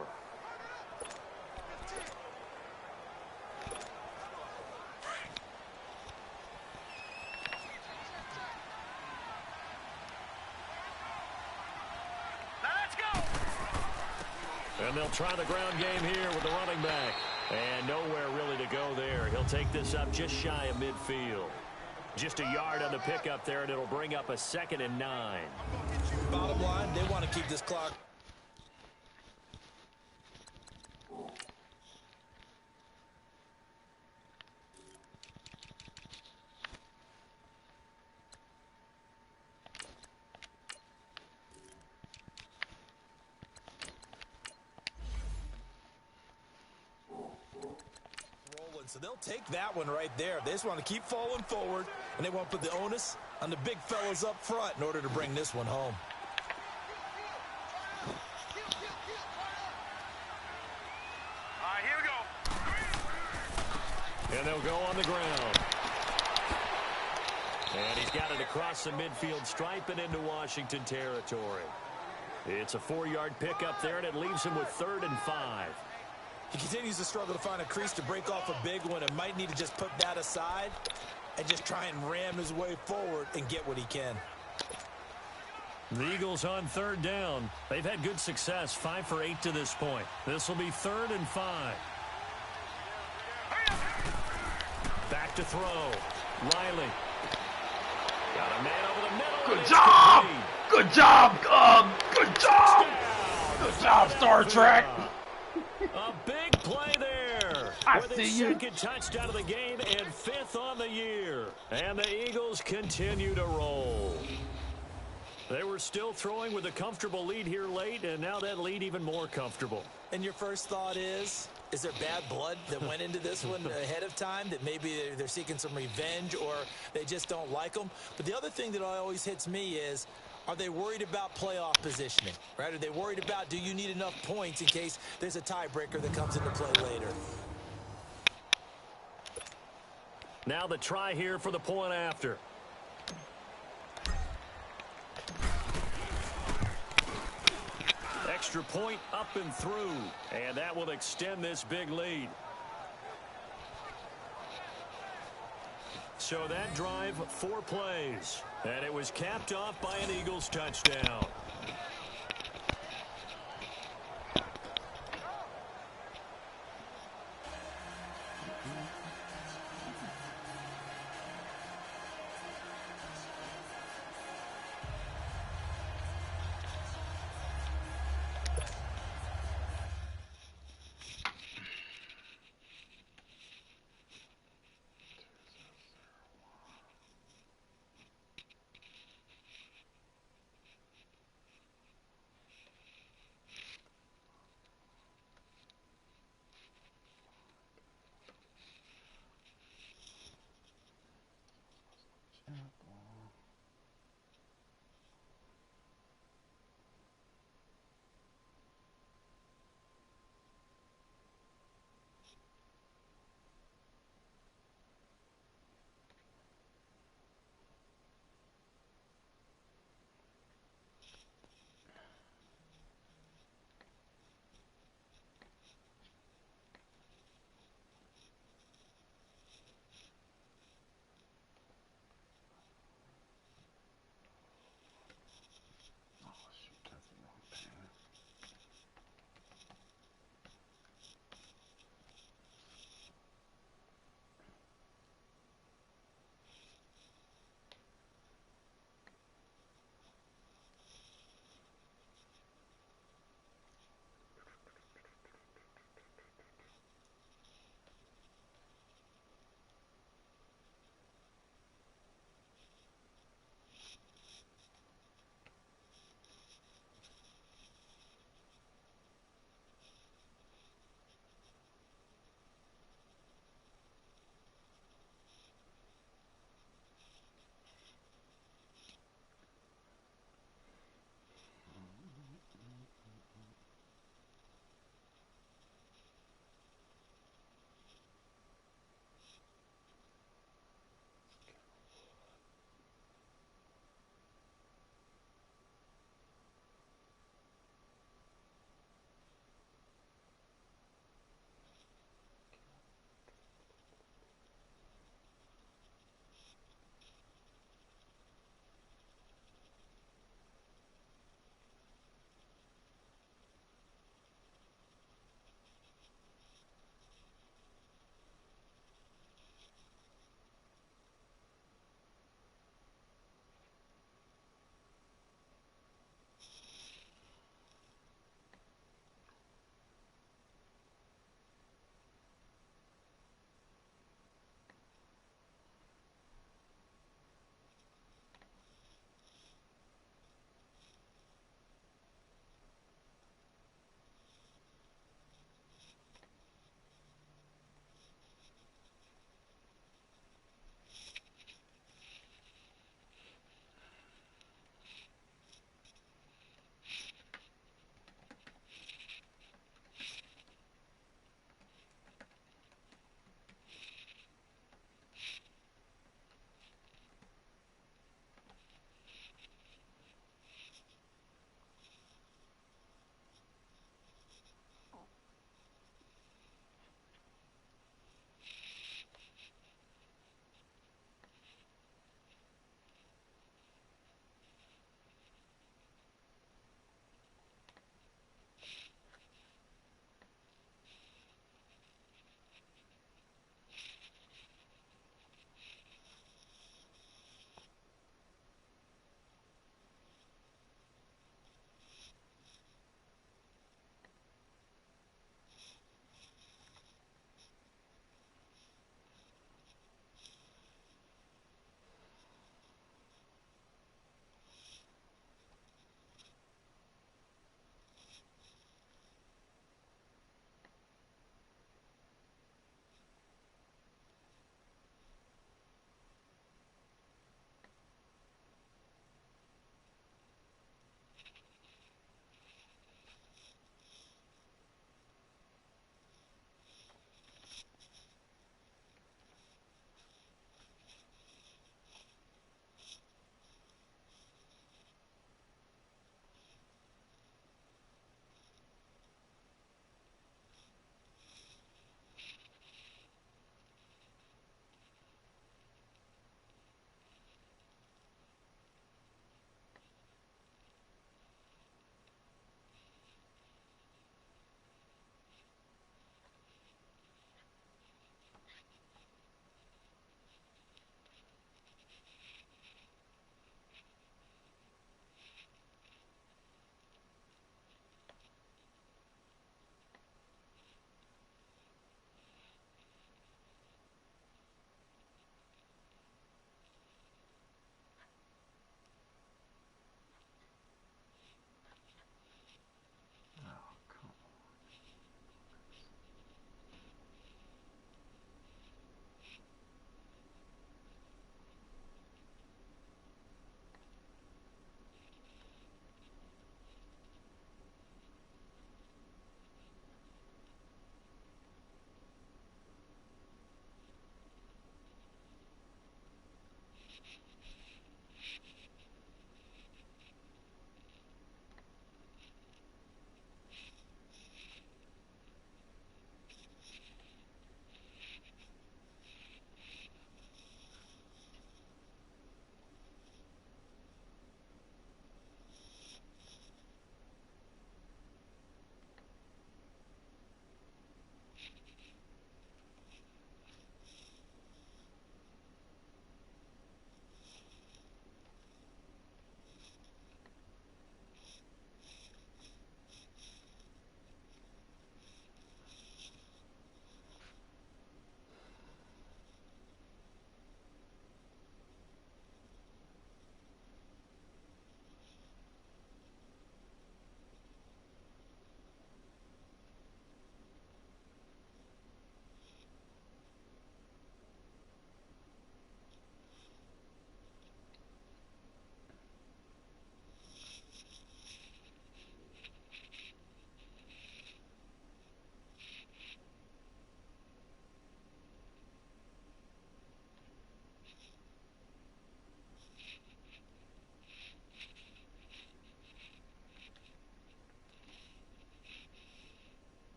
And they'll try the ground game here with the running back. And nowhere really to go there. He'll take this up just shy of midfield. Just a yard on the pickup there, and it'll bring up a 2nd and 9. Bottom line, they want to keep this clock. So they'll take that one right there. They just want to keep falling forward, and they won't put the onus on the big fellas up front in order to bring this one home. Here we go. And they'll go on the ground. And he's got it across the midfield stripe and into Washington territory. It's a 4-yard pickup there, and it leaves him with 3rd and 5. He continues to struggle to find a crease to break off a big one and might need to just put that aside and just try and ram his way forward and get what he can. The Eagles on 3rd down. They've had good success, 5 for 8 to this point. This will be 3rd and 5. Back to throw. Riley. Got a man over the middle. Good job! Good job! Good job! Good job, Star Trek! A big play there. I with see his you. 2nd touchdown of the game and 5th on the year. And the Eagles continue to roll. They were still throwing with a comfortable lead here late, and now that lead even more comfortable. And your first thought is there bad blood that went into this one ahead of time, that maybe they're seeking some revenge or they just don't like them? But the other thing that always hits me is, are they worried about playoff positioning, right? Are they worried about, do you need enough points in case there's a tiebreaker that comes into play later? Now the try here for the point after. Extra point up and through, and that will extend this big lead. So that drive, 4 plays, and it was capped off by an Eagles touchdown.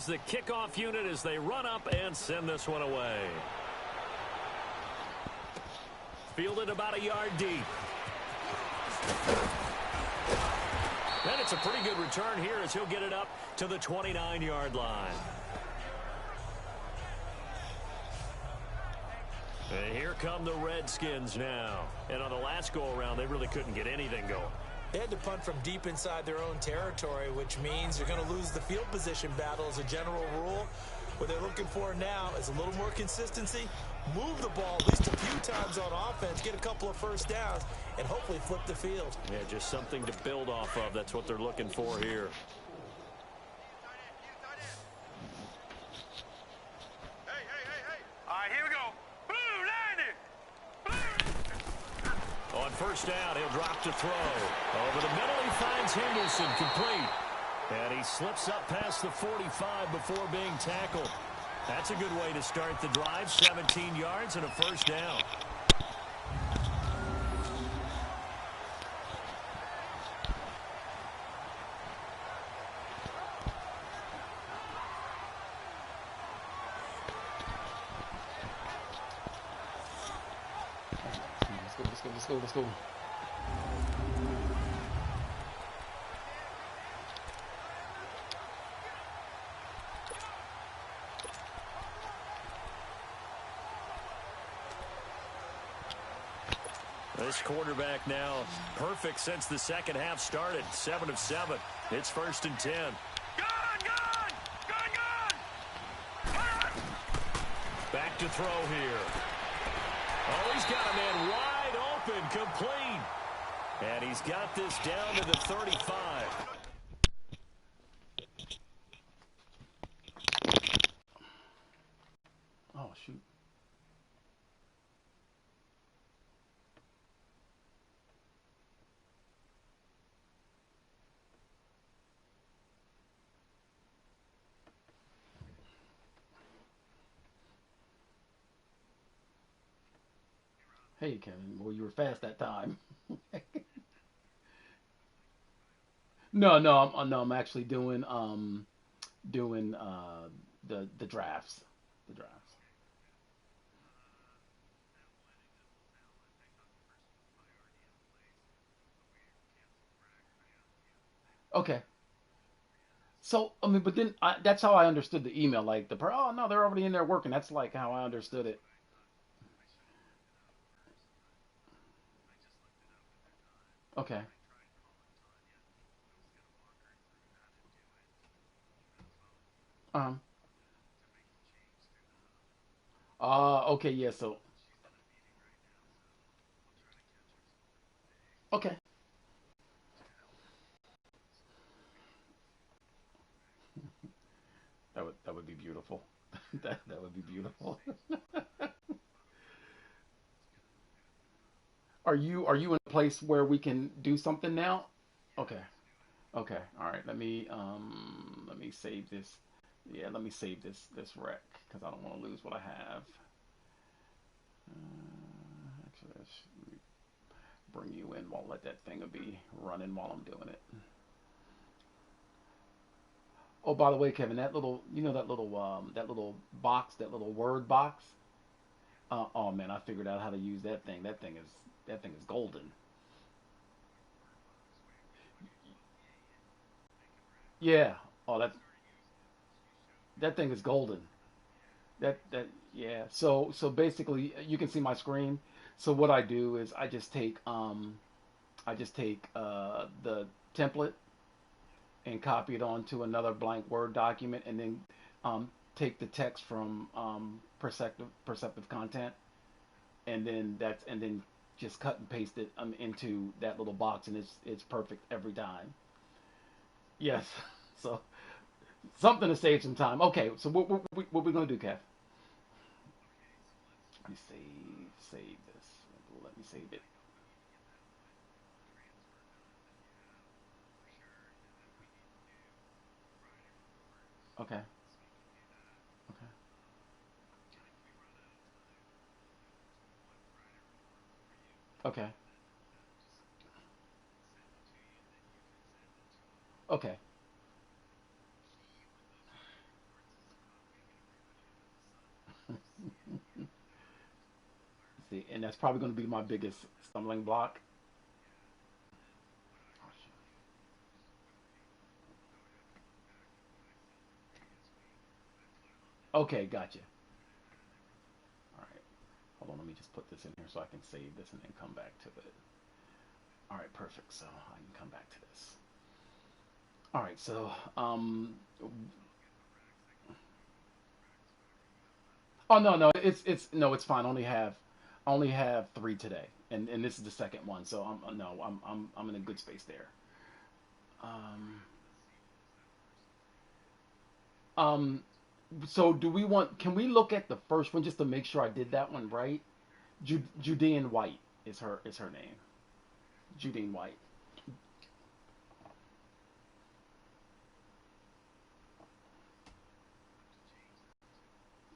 is the kickoff unit as they run up and send this one away. Fielded about a yard deep. And it's a pretty good return here as he'll get it up to the 29-yard line. And here come the Redskins now. And on the last go-around, they really couldn't get anything going. They had to punt from deep inside their own territory, which means you're going to lose the field position battle as a general rule. What they're looking for now is a little more consistency, move the ball at least a few times on offense, get a couple of first downs, and hopefully flip the field. Yeah, just something to build off of. That's what they're looking for here. All right, here we go. On first down, he'll drop to throw. Over the middle, he finds Henderson complete. And he slips up past the 45 before being tackled. That's a good way to start the drive. 17 yards and a first down. Let's go. This quarterback now perfect since the second half started. 7 of 7. It's 1st and 10. Back to throw here. Oh, he's got a man wide open, complete. And he's got this down to the 35. Oh, shoot. Hey, Kevin. Well, you were fast that time. No, I'm actually doing the drafts. The drafts. Okay. So, I mean, but then that's how I understood the email. Like oh no, they're already in there working. That's like how I understood it. Okay. Um. Okay. Yeah. So. Okay. That would be beautiful. That would be beautiful. Are you in a place where we can do something now? Okay. Okay. All right. Let me save this. Yeah, let me save this rec because I don't want to lose what I have. Actually, let me bring you in while let that thing be running while I'm doing it. Oh, by the way, Kevin, that little box, that little word box. Oh man, I figured out how to use that thing. That thing is golden. Yeah. Oh, that thing is golden. That yeah. So basically, you can see my screen. So what I do is I just take the template and copy it onto another blank Word document, and then take the text from perceptive content, and then just cut and paste it into that little box, and it's perfect every time. Yes. So something to save some time. Okay. So what we gonna do, Kev? Let me save this. Let me save it. Okay. Okay. Okay. Okay. See, and that's probably going to be my biggest stumbling block. Okay, gotcha. All right. Hold on, let me just put this in here so I can save this and then come back to it. All right, perfect. So I can come back to this. All right, so oh no, no, it's no, it's fine. Only have three today, and this is the second one, so I'm no, I'm in a good space there. Um, um, so do we want? Can we look at the first one just to make sure I did that one right? Judean White is her name. Judean White.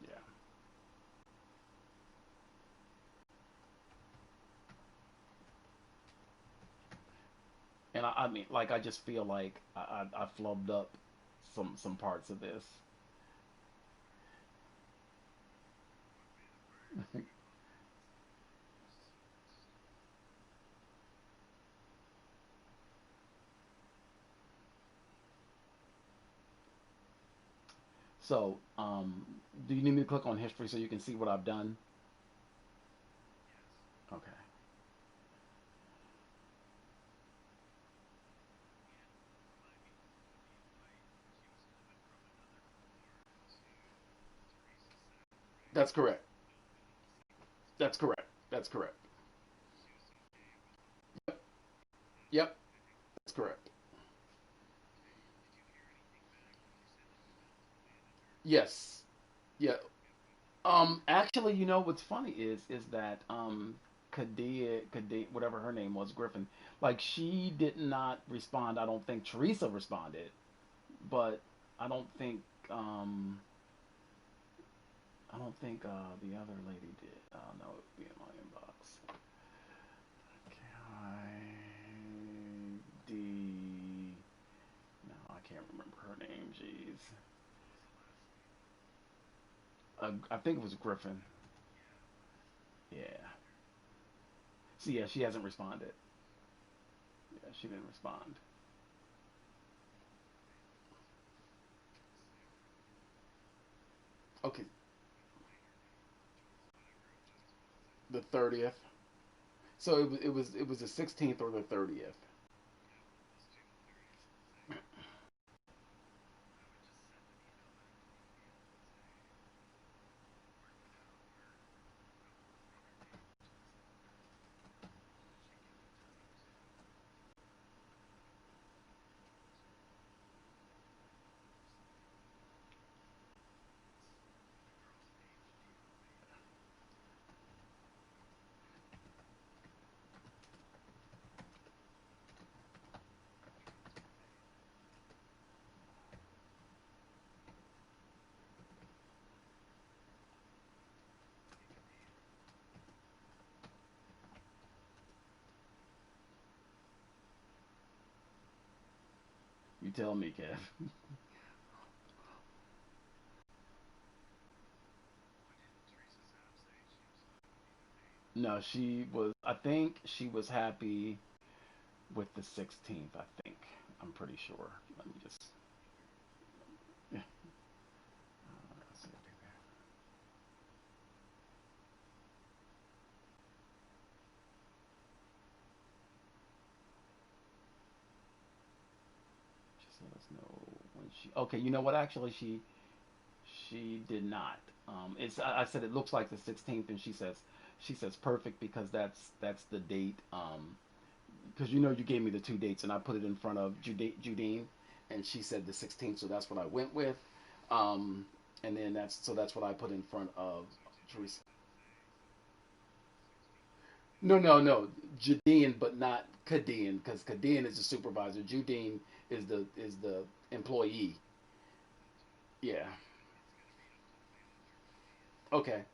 Yeah. And I mean, like, I just feel like I flubbed up some parts of this. So, do you need me to click on history so you can see what I've done? Okay. That's correct. That's correct. That's correct. Yep. Yep. That's correct. Yes. Yeah. Actually, you know what's funny is that Kadia, whatever her name was, Griffin, like she did not respond. I don't think Teresa responded, but I don't think um I don't think the other lady did. No, it would be in my inbox. D. No, I can't remember her name. Jeez. I think it was Griffin. Yeah. So yeah, she hasn't responded. Yeah, she didn't respond. Okay, the 30th. So it was the 16th or the 30th. You tell me, Kev. No, she was. I think she was happy with the 16th. I think. I'm pretty sure. Let me just. Yeah. Just let us know when she. Okay, you know what? Actually, she did not. It's. I said it looks like the 16th, and she says perfect because that's the date. Because you know you gave me the two dates, and I put it in front of Judine, and she said the 16th, so that's what I went with. Um, and then that's what I put in front of Teresa. No, no, no, Judine, but not Kadine, because Kadine is the supervisor. Judine is the employee. Yeah. Okay.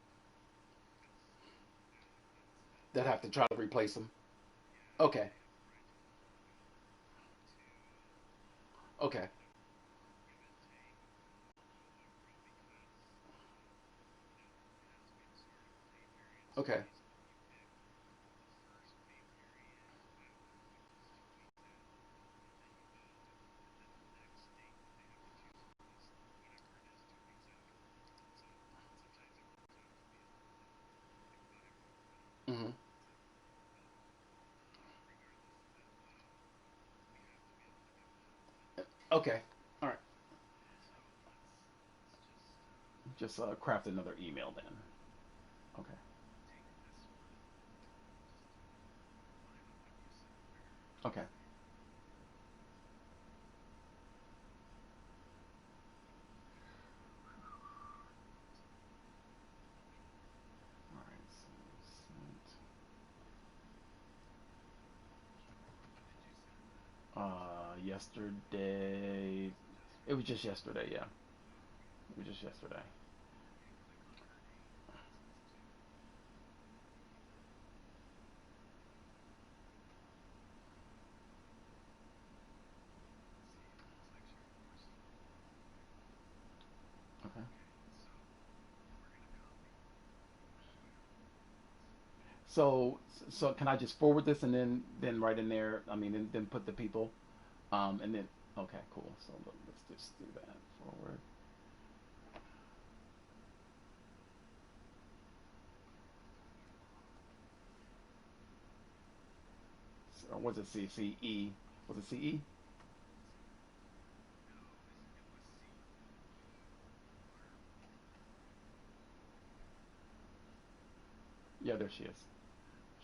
That have to try to replace him. Okay. Okay. Okay. Hmm. Okay. All right. Just craft another email then. Okay. Okay. All right. So sent. Yesterday. It was just yesterday. Yeah. It was just yesterday. Okay. So so can I just forward this and then right in there? I mean, then put the people. And then okay, cool. So let's just do that. Forward. So, was it CE? Was it CE? Yeah, there she is.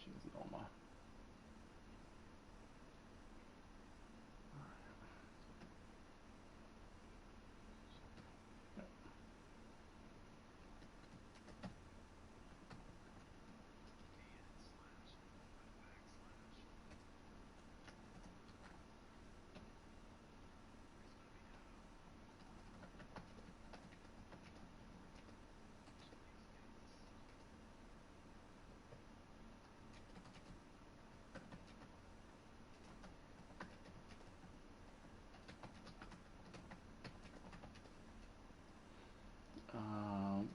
She was Norma.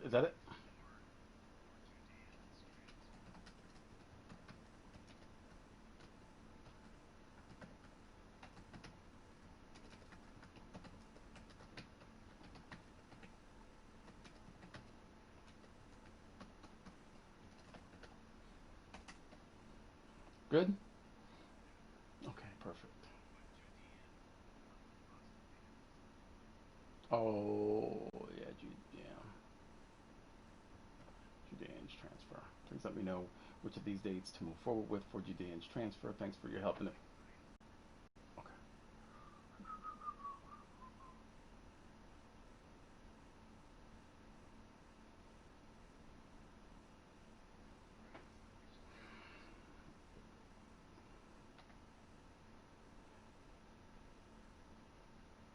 Is that it? Good. Okay, perfect. Oh yeah, yeah. Judean's transfer. Please let me know which of these dates to move forward with for Judean's transfer. Thanks for your help in it. Okay.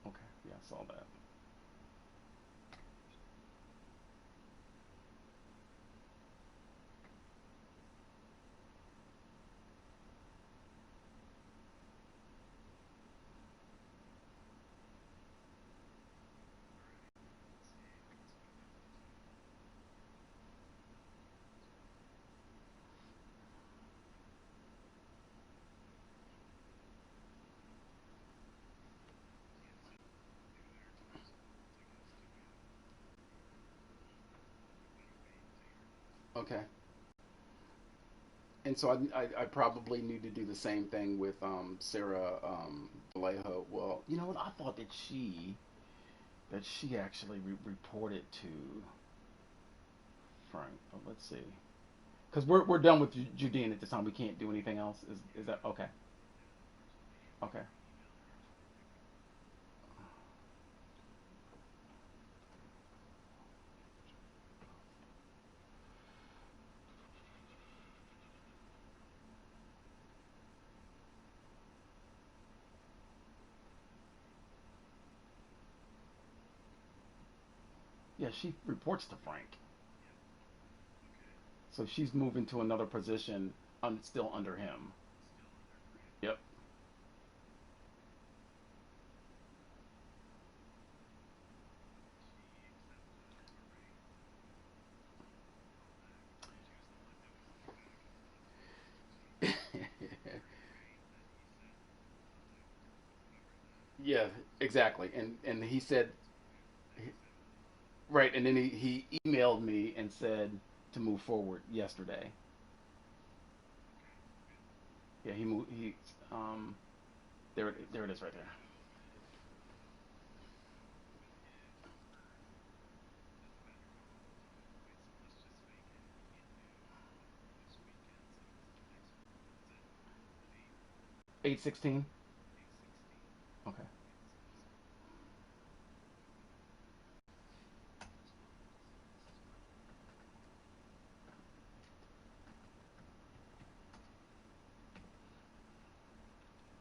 Okay. Yeah, I saw that. Okay. And so I probably need to do the same thing with Sarah Vallejo. Well, you know what? I thought that she actually reported to Frank. But let's see. Because we're done with Judean at this time. We can't do anything else. Is that okay? Okay. Yeah, she reports to Frank. So she's moving to another position, still under him. Yep. Yeah, exactly. And he said, right, and then he emailed me and said to move forward yesterday. Yeah, he moved. Um, there it is right there. 8:16. Okay.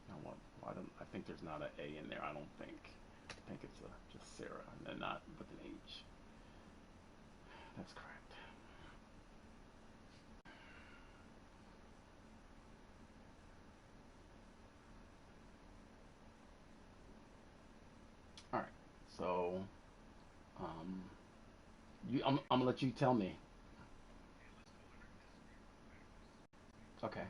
Now what? Why don't I think there's not an A in there? I don't think. I think it's just Sarah and then not with an H. That's correct. All right. So, um, I'm gonna let you tell me. Okay.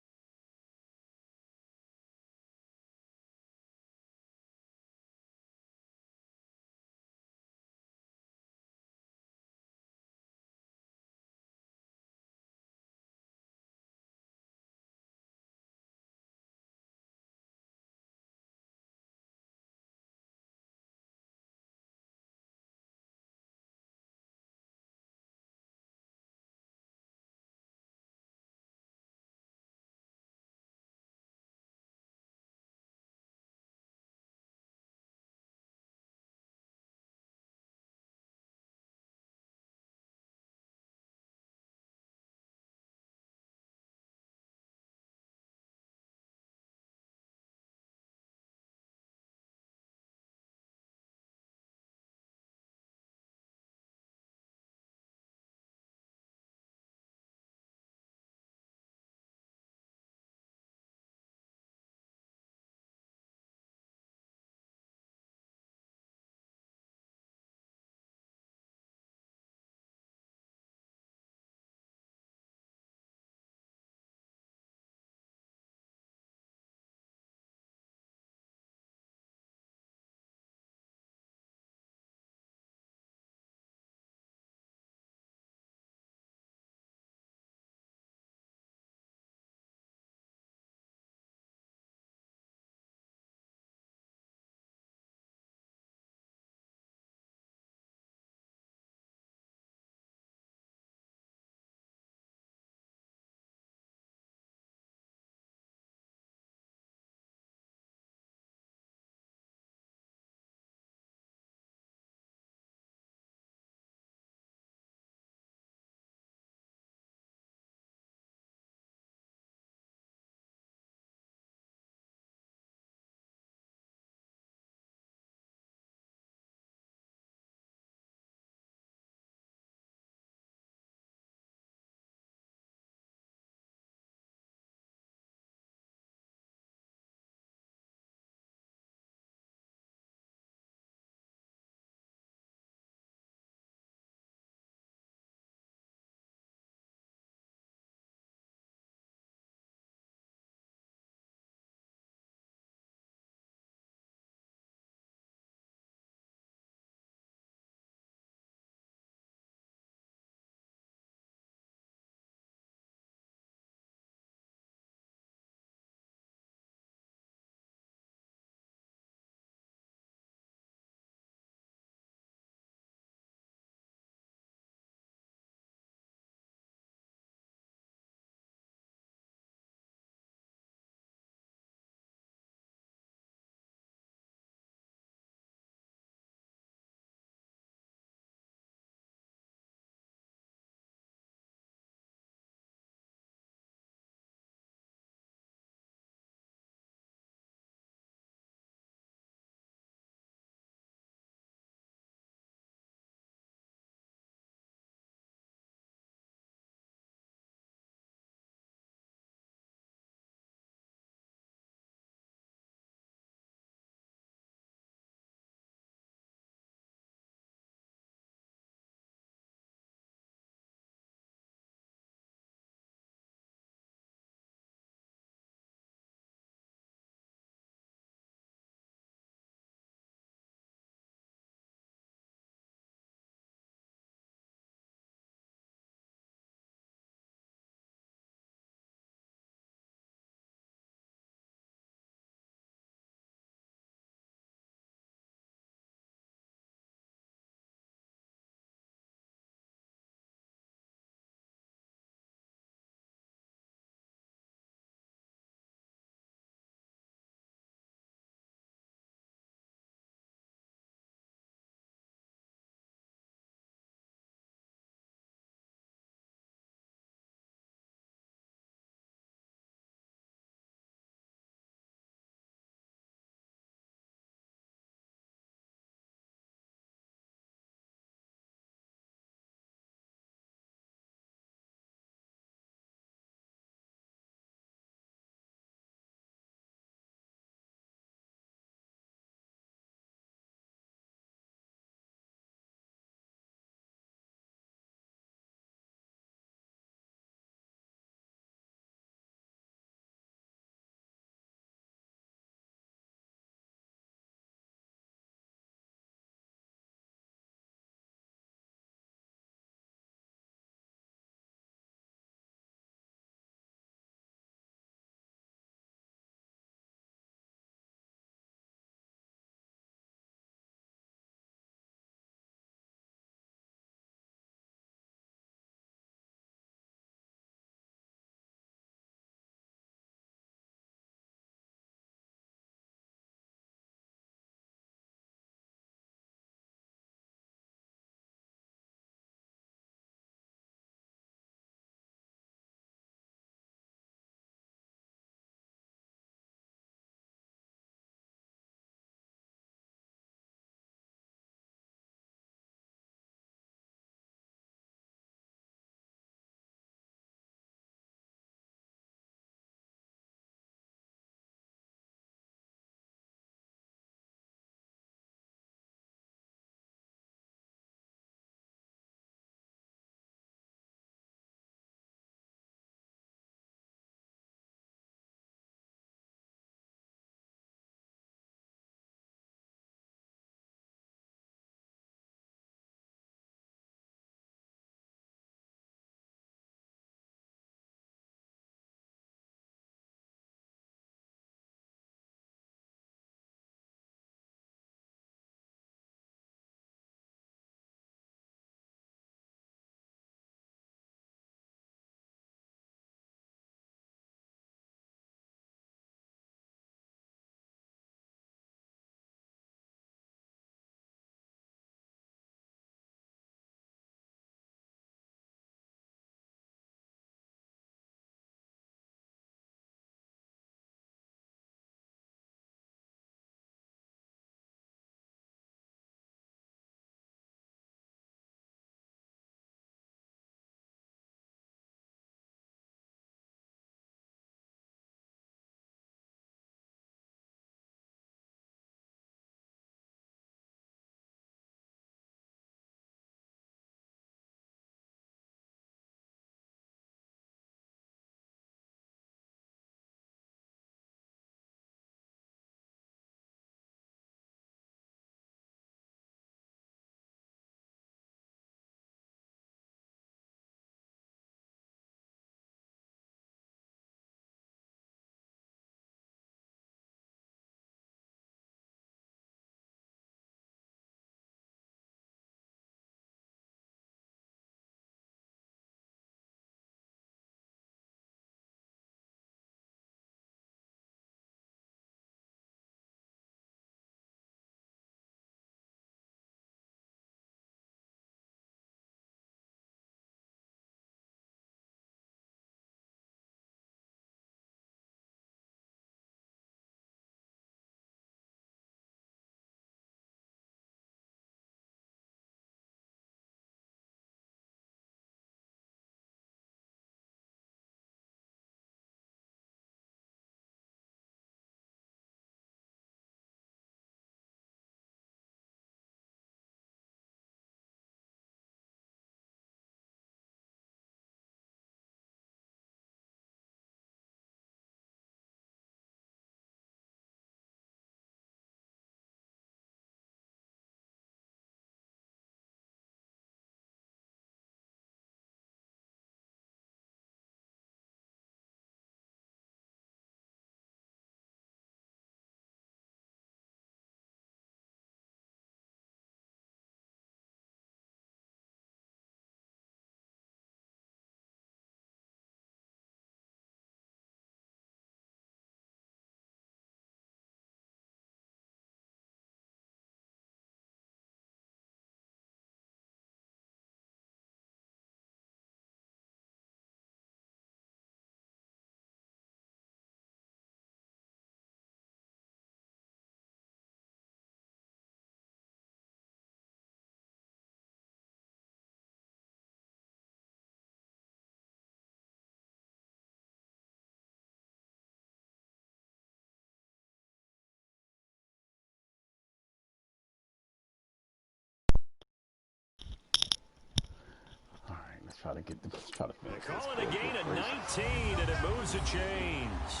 Let's try to finish. Call it a gain of 19, and it moves the chains.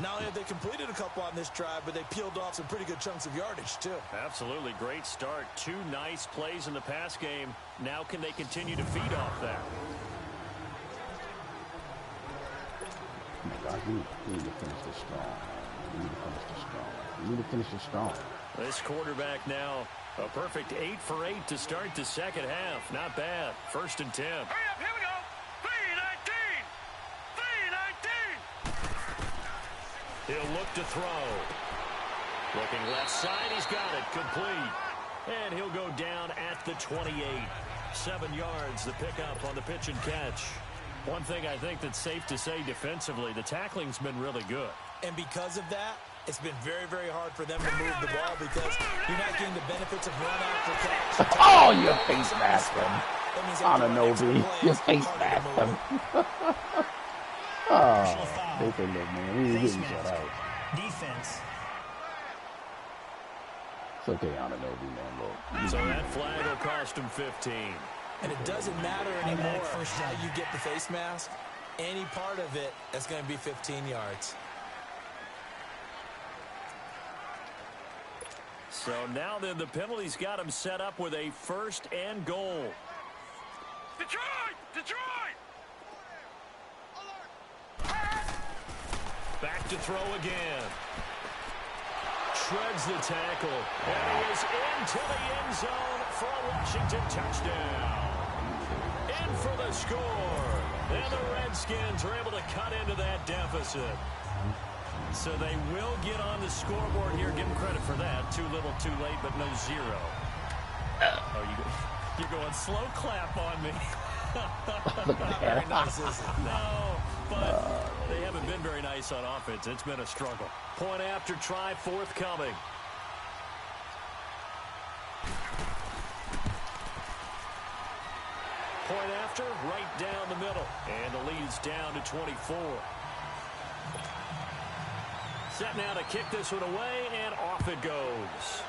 Not only have they completed a couple on this drive, but they peeled off some pretty good chunks of yardage, too. Absolutely great start. 2 nice plays in the pass game. Now can they continue to feed off that? Oh my God, we need to finish this strong. We need to finish this strong. This quarterback now, a perfect 8 for 8 to start the second half. Not bad. 1st and 10. Hurry up, here we go. 3-19. 3-19. He'll look to throw. Looking left side, he's got it. Complete. And he'll go down at the 28. 7 yards, the pickup on the pitch and catch. One thing I think that's safe to say defensively, the tackling's been really good. And because of that, it's been very, very hard for them to move the ball because you're not getting the benefits of run after catch. Oh, you face masked him. Ananobi, you face masked him. Oh, they think that, man. We didn't shut out. Defense. It's okay, Ananobi, man. Look. So that flag will cost him 15. And it doesn't matter anymore how you get the face mask. Any part of it, that's going to be 15 yards. So now then the penalty's got him set up with a 1st and goal. Detroit! Detroit! Back to throw again. Shreds the tackle. And he is into the end zone for a Washington touchdown. In for the score. And the Redskins are able to cut into that deficit. So they will get on the scoreboard here. Give them credit for that. Too little, too late, but no 0. Oh, you're going slow clap on me. Not very nice, is it? No, but they haven't been very nice on offense. It's been a struggle. Point after try forthcoming. Point after, right down the middle. And the lead's down to 24. Set now to kick this one away, and off it goes.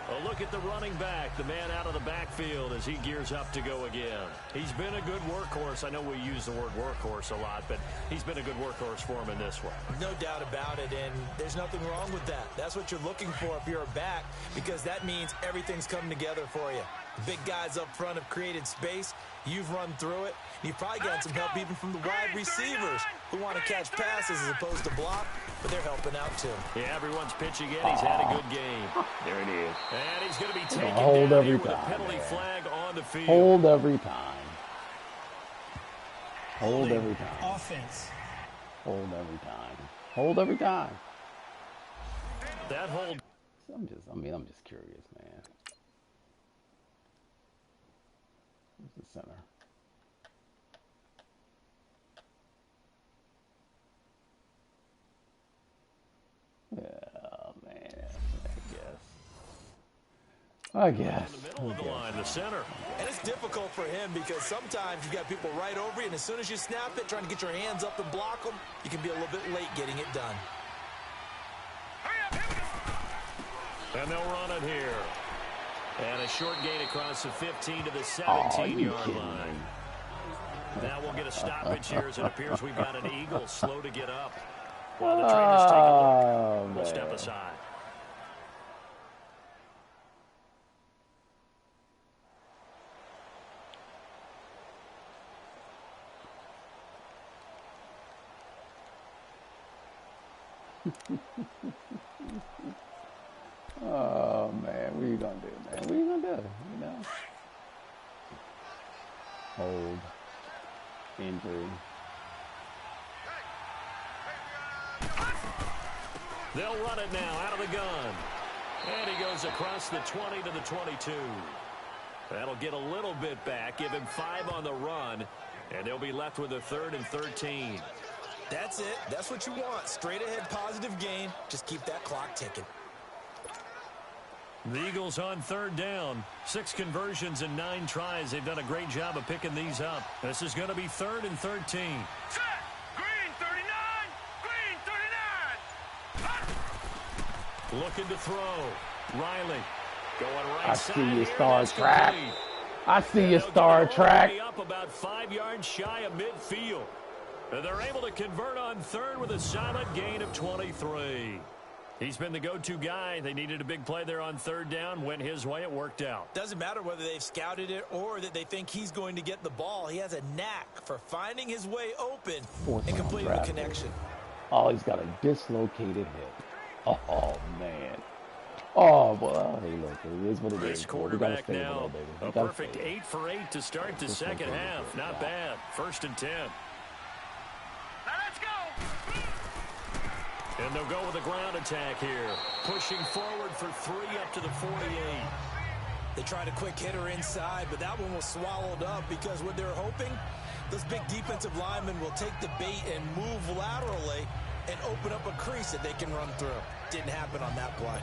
A look at the running back, the man out of the backfield as he gears up to go again. He's been a good workhorse. I know we use the word workhorse a lot, but he's been a good workhorse for him in this one. No doubt about it, and there's nothing wrong with that. That's what you're looking for if you're a back, because that means everything's coming together for you. The big guys up front have created space. You've run through it. You've probably gotten some help even from the wide receivers who want to catch passes as opposed to block, but they're helping out too. Yeah, everyone's pitching in. He's had a good game. There it is. And he's going to be taken hold down every here with a time, penalty man. flag on the field. Hold every time. Hold every time. Offense. Hold every time. Hold every time. That hold. I'm just curious, man. Where's the center? Yeah, man. I guess. In the middle of the line, the center. And it's difficult for him because sometimes you've got people right over you, and as soon as you snap it, trying to get your hands up and block them, you can be a little bit late getting it done. And they'll run it here. And a short gain across the 15 to the 17-yard line. Now we'll get a stoppage here as it appears we've got an Eagle slow to get up. While the trainers take a look, we'll step aside. Oh man, what are you gonna do, man? What are you gonna do? You know, hold, injury. They'll run it now out of the gun. And he goes across the 20 to the 22. That'll get a little bit back, give him 5 on the run, and they'll be left with a 3rd and 13. That's it. That's what you want. Straight ahead positive gain. Just keep that clock ticking. The Eagles on 3rd down. 6 conversions and 9 tries. They've done a great job of picking these up. This is going to be 3rd and 13. Set! Green 39! Green 39! Looking to throw. Riley going right I side see you, here, Star that's Trek. complete. I see you, They'll Star get it all the Trek. way up about 5 yards shy of midfield. And they're able to convert on third with a solid gain of 23. He's been the go-to guy. They needed a big play there on third down. Went his way. It worked out. Doesn't matter whether they've scouted it or that they think he's going to get the ball. He has a knack for finding his way open and completing the connection. Oh, he's got a dislocated hip. Oh, man. Oh, well, hey, look, it is what it This is. quarterback We now, baby. a perfect 8 for 8 to start the second half. Not bad. 1st and 10. Now let's go. And they'll go with a ground attack here. Pushing forward for 3 up to the 48. They tried a quick hitter inside, but that one was swallowed up because what they're hoping, those big defensive linemen will take the bait and move laterally and open up a crease that they can run through. Didn't happen on that play.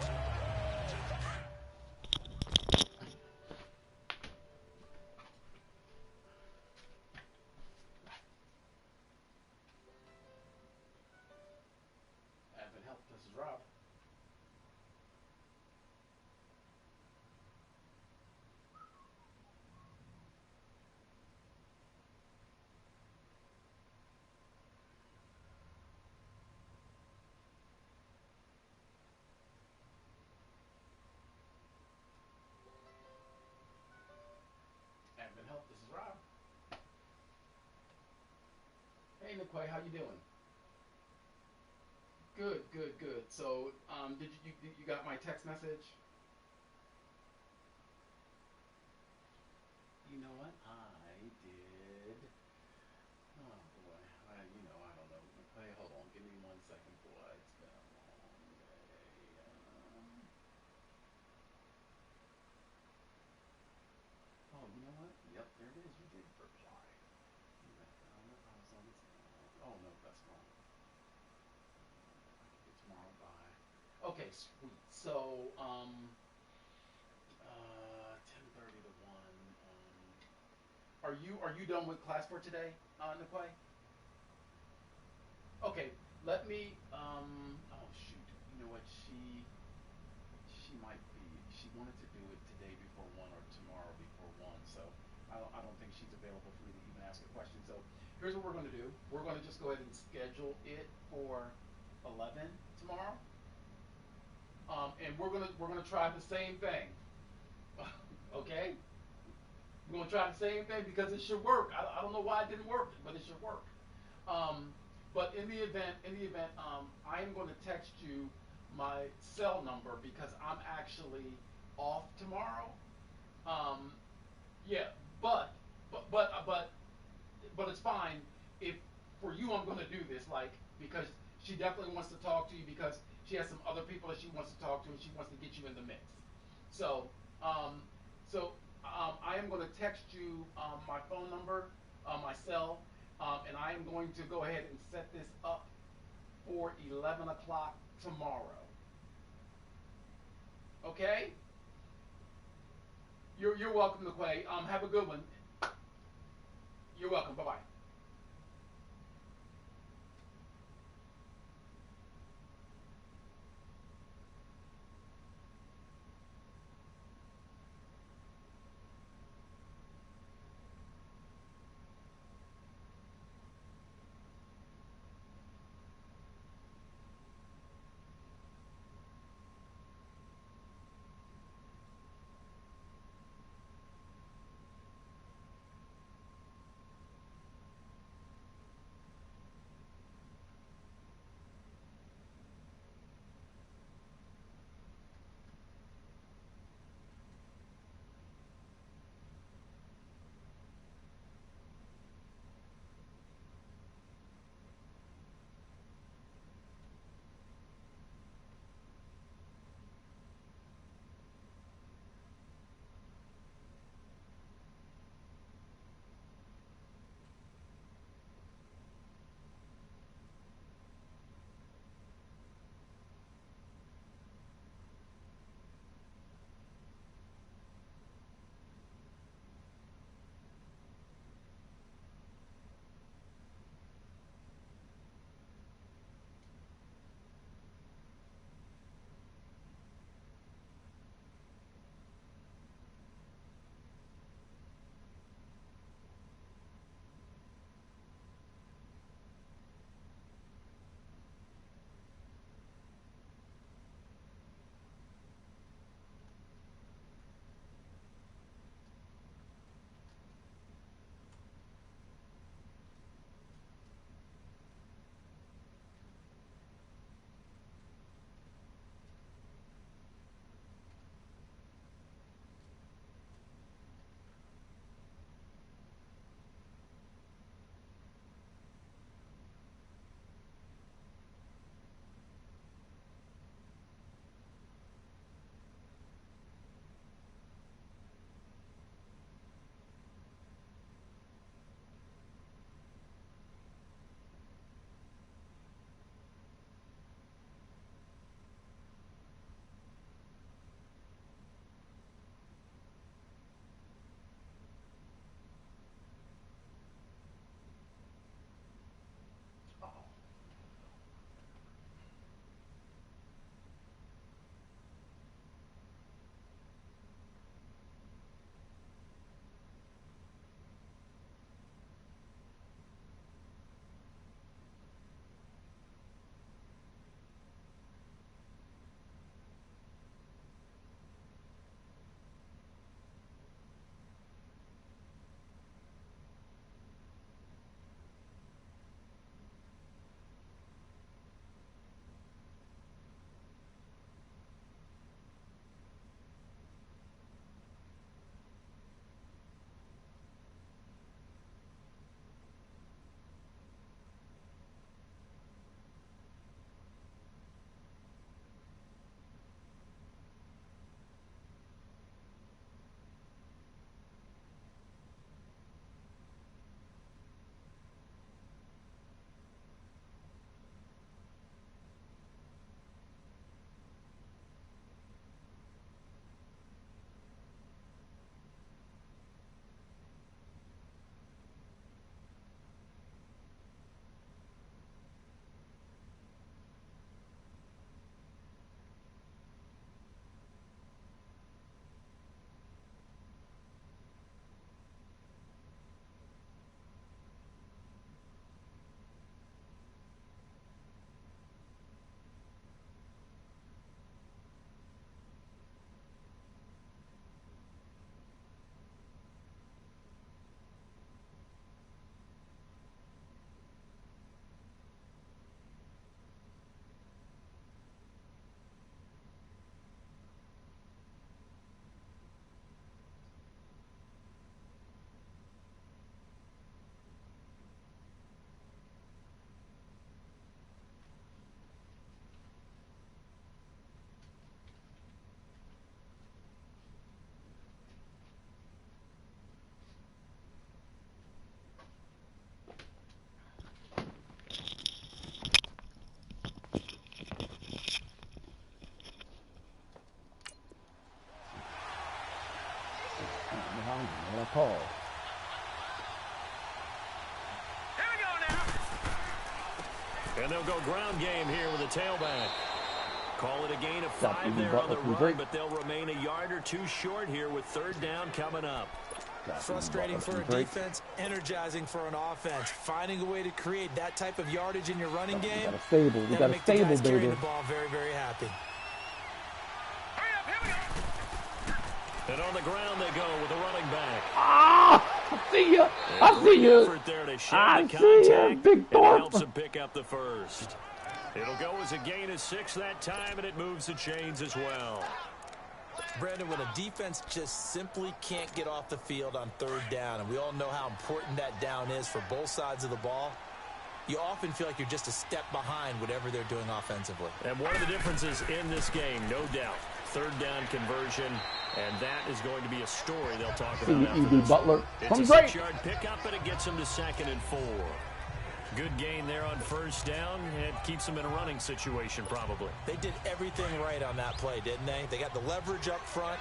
This is Rob. Advent Health, this is Rob. Hey, McQuay, how you doing? Good, good, good. So, did you got my text message? You know what? I did. Oh boy, I don't know. Hey, hold on, give me 1 second, boy. It's been a long day. Oh, you know what? Yep, there it is. You did reply. Oh no, that's wrong. I can get tomorrow by. Okay, sweet. So, 10:30 to 1. Are you done with class for today, Nikwai? Okay, let me. Oh shoot. You know what? She might be. She wanted to do it today before 1 or tomorrow before 1. So I don't think she's available for me to even ask a question. So here's what we're going to do. We're going to just go ahead and schedule it for 11 tomorrow. And we're gonna try the same thing. Okay? We're gonna try the same thing because it should work. I don't know why it didn't work, but it should work. But in the event, I am going to text you my cell number because I'm actually off tomorrow. Yeah, but it's fine if for you I'm going to do this because she definitely wants to talk to you because she has some other people that she wants to talk to and she wants to get you in the mix. So I am going to text you my phone number, my cell, and I am going to go ahead and set this up for 11 o'clock tomorrow. Okay? You're welcome to play. Have a good one. You're welcome. Bye-bye. What I call? And they'll go ground game here with a tailback. Call it a gain of 5 there Butler on the from run, Drake. but they'll remain a yard or two short here with third down coming up. Frustrating for a defense, energizing for an offense. Finding a way to create that type of yardage in your running game. We got a stable. We got a stable, baby. Carrying the ball very, very happy. And on the ground they go with a running back. Ah! I see you. I see you. I see you, Big Thorpe. Helps him pick up the first. It'll go as a gain of 6 that time, and it moves the chains as well. Brandon, when a defense just simply can't get off the field on third down, and we all know how important that down is for both sides of the ball, you often feel like you're just a step behind whatever they're doing offensively. And one of the differences in this game, no doubt, third down conversion, and that is going to be a story they'll talk about after E.B. this. Butler It's from a Drake. 6-yard pickup, and it gets them to 2nd and 4. Good gain there on first down. It keeps them in a running situation, probably. They did everything right on that play, didn't they? They got the leverage up front.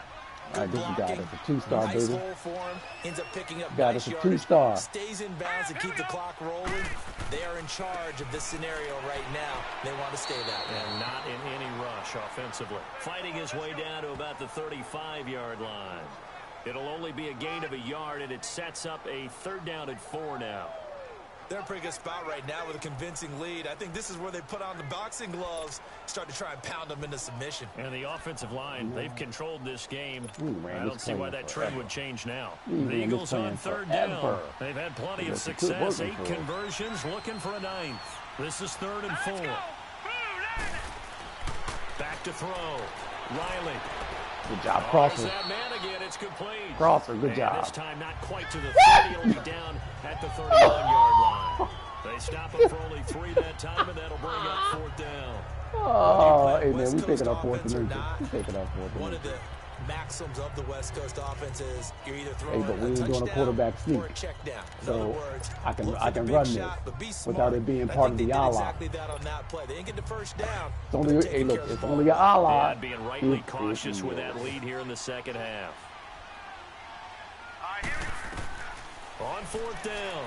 All right, this is got us a 2-star, nice baby. hole for him. Ends up picking up Got nice us a yardage. 2-star. Stays in bounds to keep the clock rolling. They are in charge of this scenario right now. They want to stay that way. And not in any rush offensively. Fighting his way down to about the 35-yard line. It'll only be a gain of a yard, and it sets up a third down at 4 now. They're in a pretty good spot right now with a convincing lead. I think this is where they put on the boxing gloves, start to try and pound them into submission. And the offensive line, they've controlled this game. man, I don't see why that trend forever. would change now. Man, The Eagles this on playing third forever. down. They've had plenty of That's a good success. working 8 for them. conversions, looking for a 9th. This is 3rd and 4. Back to throw. Riley. Good job, There's Crawford. that man again. It's complete. Crawford, good And job. this time not quite to the 30. He'll be down at the 31-yard line. They stop him for only 3 that time, and that'll bring up 4th down. Oh, hey, man, West we Coast taking our 4th offense or and 8. not, We taking our 4th and One 8. of the maxims of the West Coast offense is you're either throwing but we a ain't doing a touchdown quarterback sneak. or a check down. In So, other words, I can- look I for the can big run shot, this but be without smart. it being I part think of they the did Allah. exactly that on that play. They didn't get the first down. It's only, but hey, taking look, care of it's the only ball. an Allah. Yeah, being rightly cautious with that lead here in the second half. On 4th down,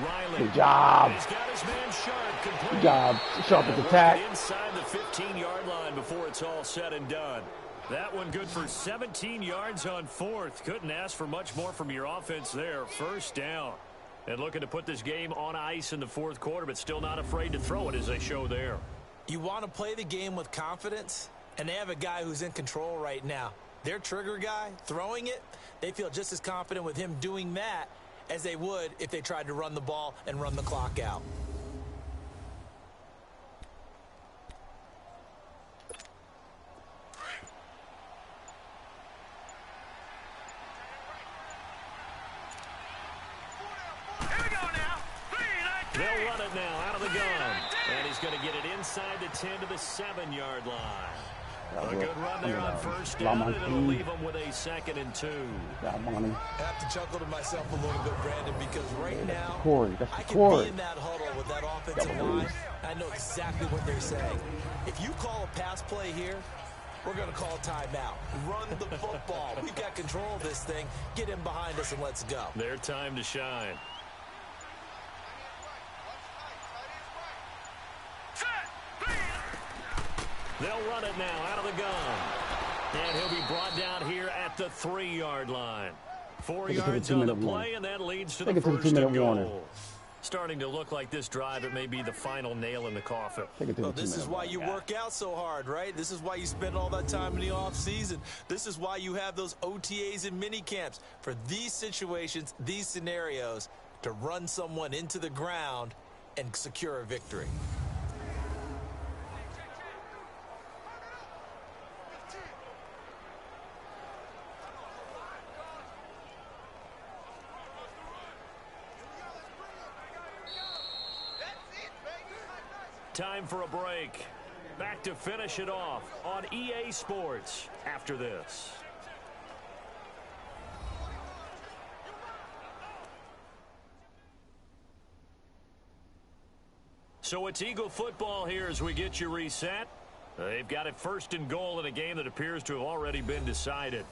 Riley. Good job. He's got his man Sharp complete. Good job. Sharp at the tack. Inside the 15-yard line before it's all said and done. That one good for 17 yards on 4th. Couldn't ask for much more from your offense there. First down. And looking to put this game on ice in the 4th quarter, but still not afraid to throw it as they show there. You want to play the game with confidence, and they have a guy who's in control right now. Their trigger guy, throwing it, they feel just as confident with him doing that as they would if they tried to run the ball and run the clock out. They'll run it now out of the gun. And he's going to get it inside the 10 to the 7-yard line. A good run there on first down, and it'll leave them with a 2nd and 2. I have to chuckle to myself a little bit, Brandon, because right now Corey, that's I the can Corey. be in that huddle with that offensive line. I know exactly what they're saying. If you call a pass play here, we're going to call timeout. Run the football. We've got control of this thing. Get in behind us and let's go. Their time to shine. They'll run it now out of the gun. And he'll be brought down here at the 3-yard line. 4 yards on the play, and that leads to the Take it to the first and 2-minute warning. goal. Starting to look like this drive, it may be the final nail in the coffin. Take it to Well, the this is 2-minute why warning, you guy. work out so hard, right? This is why you spend all that time in the off season. This is why you have those OTAs and mini camps for these situations, these scenarios, to run someone into the ground and secure a victory. Time for a break. Back to finish it off on EA Sports after this. So it's Eagle football here as we get you reset. They've got it 1st and goal in a game that appears to have already been decided.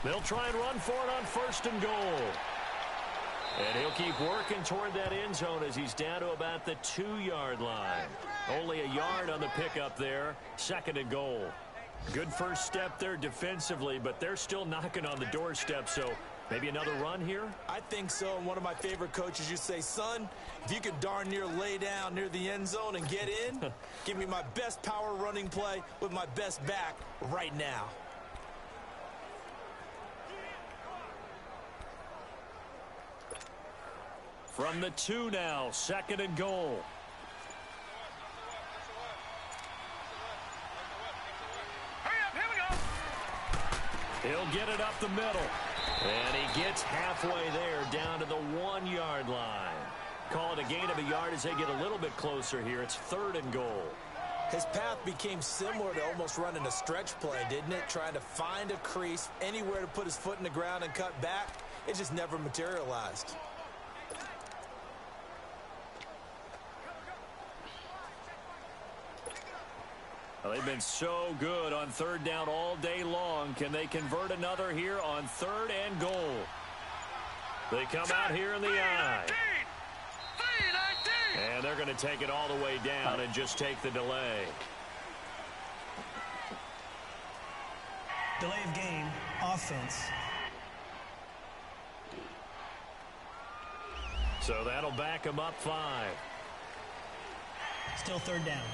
They'll try and run for it on 1st and goal. And he'll keep working toward that end zone as he's down to about the 2-yard line. Only a yard on the pickup there. 2nd and goal. Good first step there defensively, but they're still knocking on the doorstep, so maybe another run here? I think so. And one of my favorite coaches, you say, son, if you could darn near lay down near the end zone and get in, give me my best power running play with my best back right now. From the 2 now, 2nd and goal. He'll get it up the middle. And he gets halfway there down to the 1-yard line. Call it a gain of a yard as they get a little bit closer here. It's 3rd and goal. His path became similar to almost running a stretch play, didn't it? Trying to find a crease, anywhere to put his foot in the ground and cut back. It just never materialized. Well, they've been so good on 3rd down all day long. Can they convert another here on 3rd and goal? They come out here in the I. And they're going to take it all the way down and just take the delay. Delay of game, offense. So that'll back them up 5. Still 3rd down.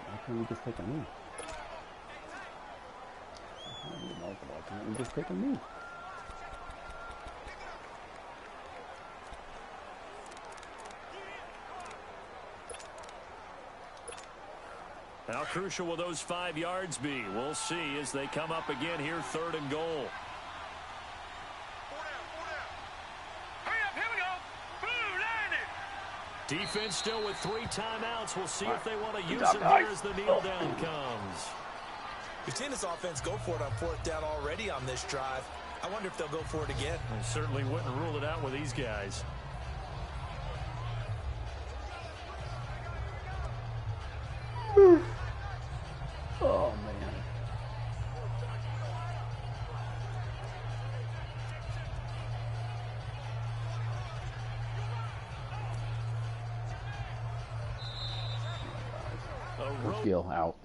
Why can't we just take a knee? Why can't we just take a knee? How crucial will those 5 yards be? We'll see as they come up again here, 3rd and goal. Defense still with 3 timeouts. We'll see if they want to use them here as the kneel down comes. We've seen this offense go for it on 4th down already on this drive. I wonder if they'll go for it again. I certainly wouldn't rule it out with these guys. Oh, man. Skill out.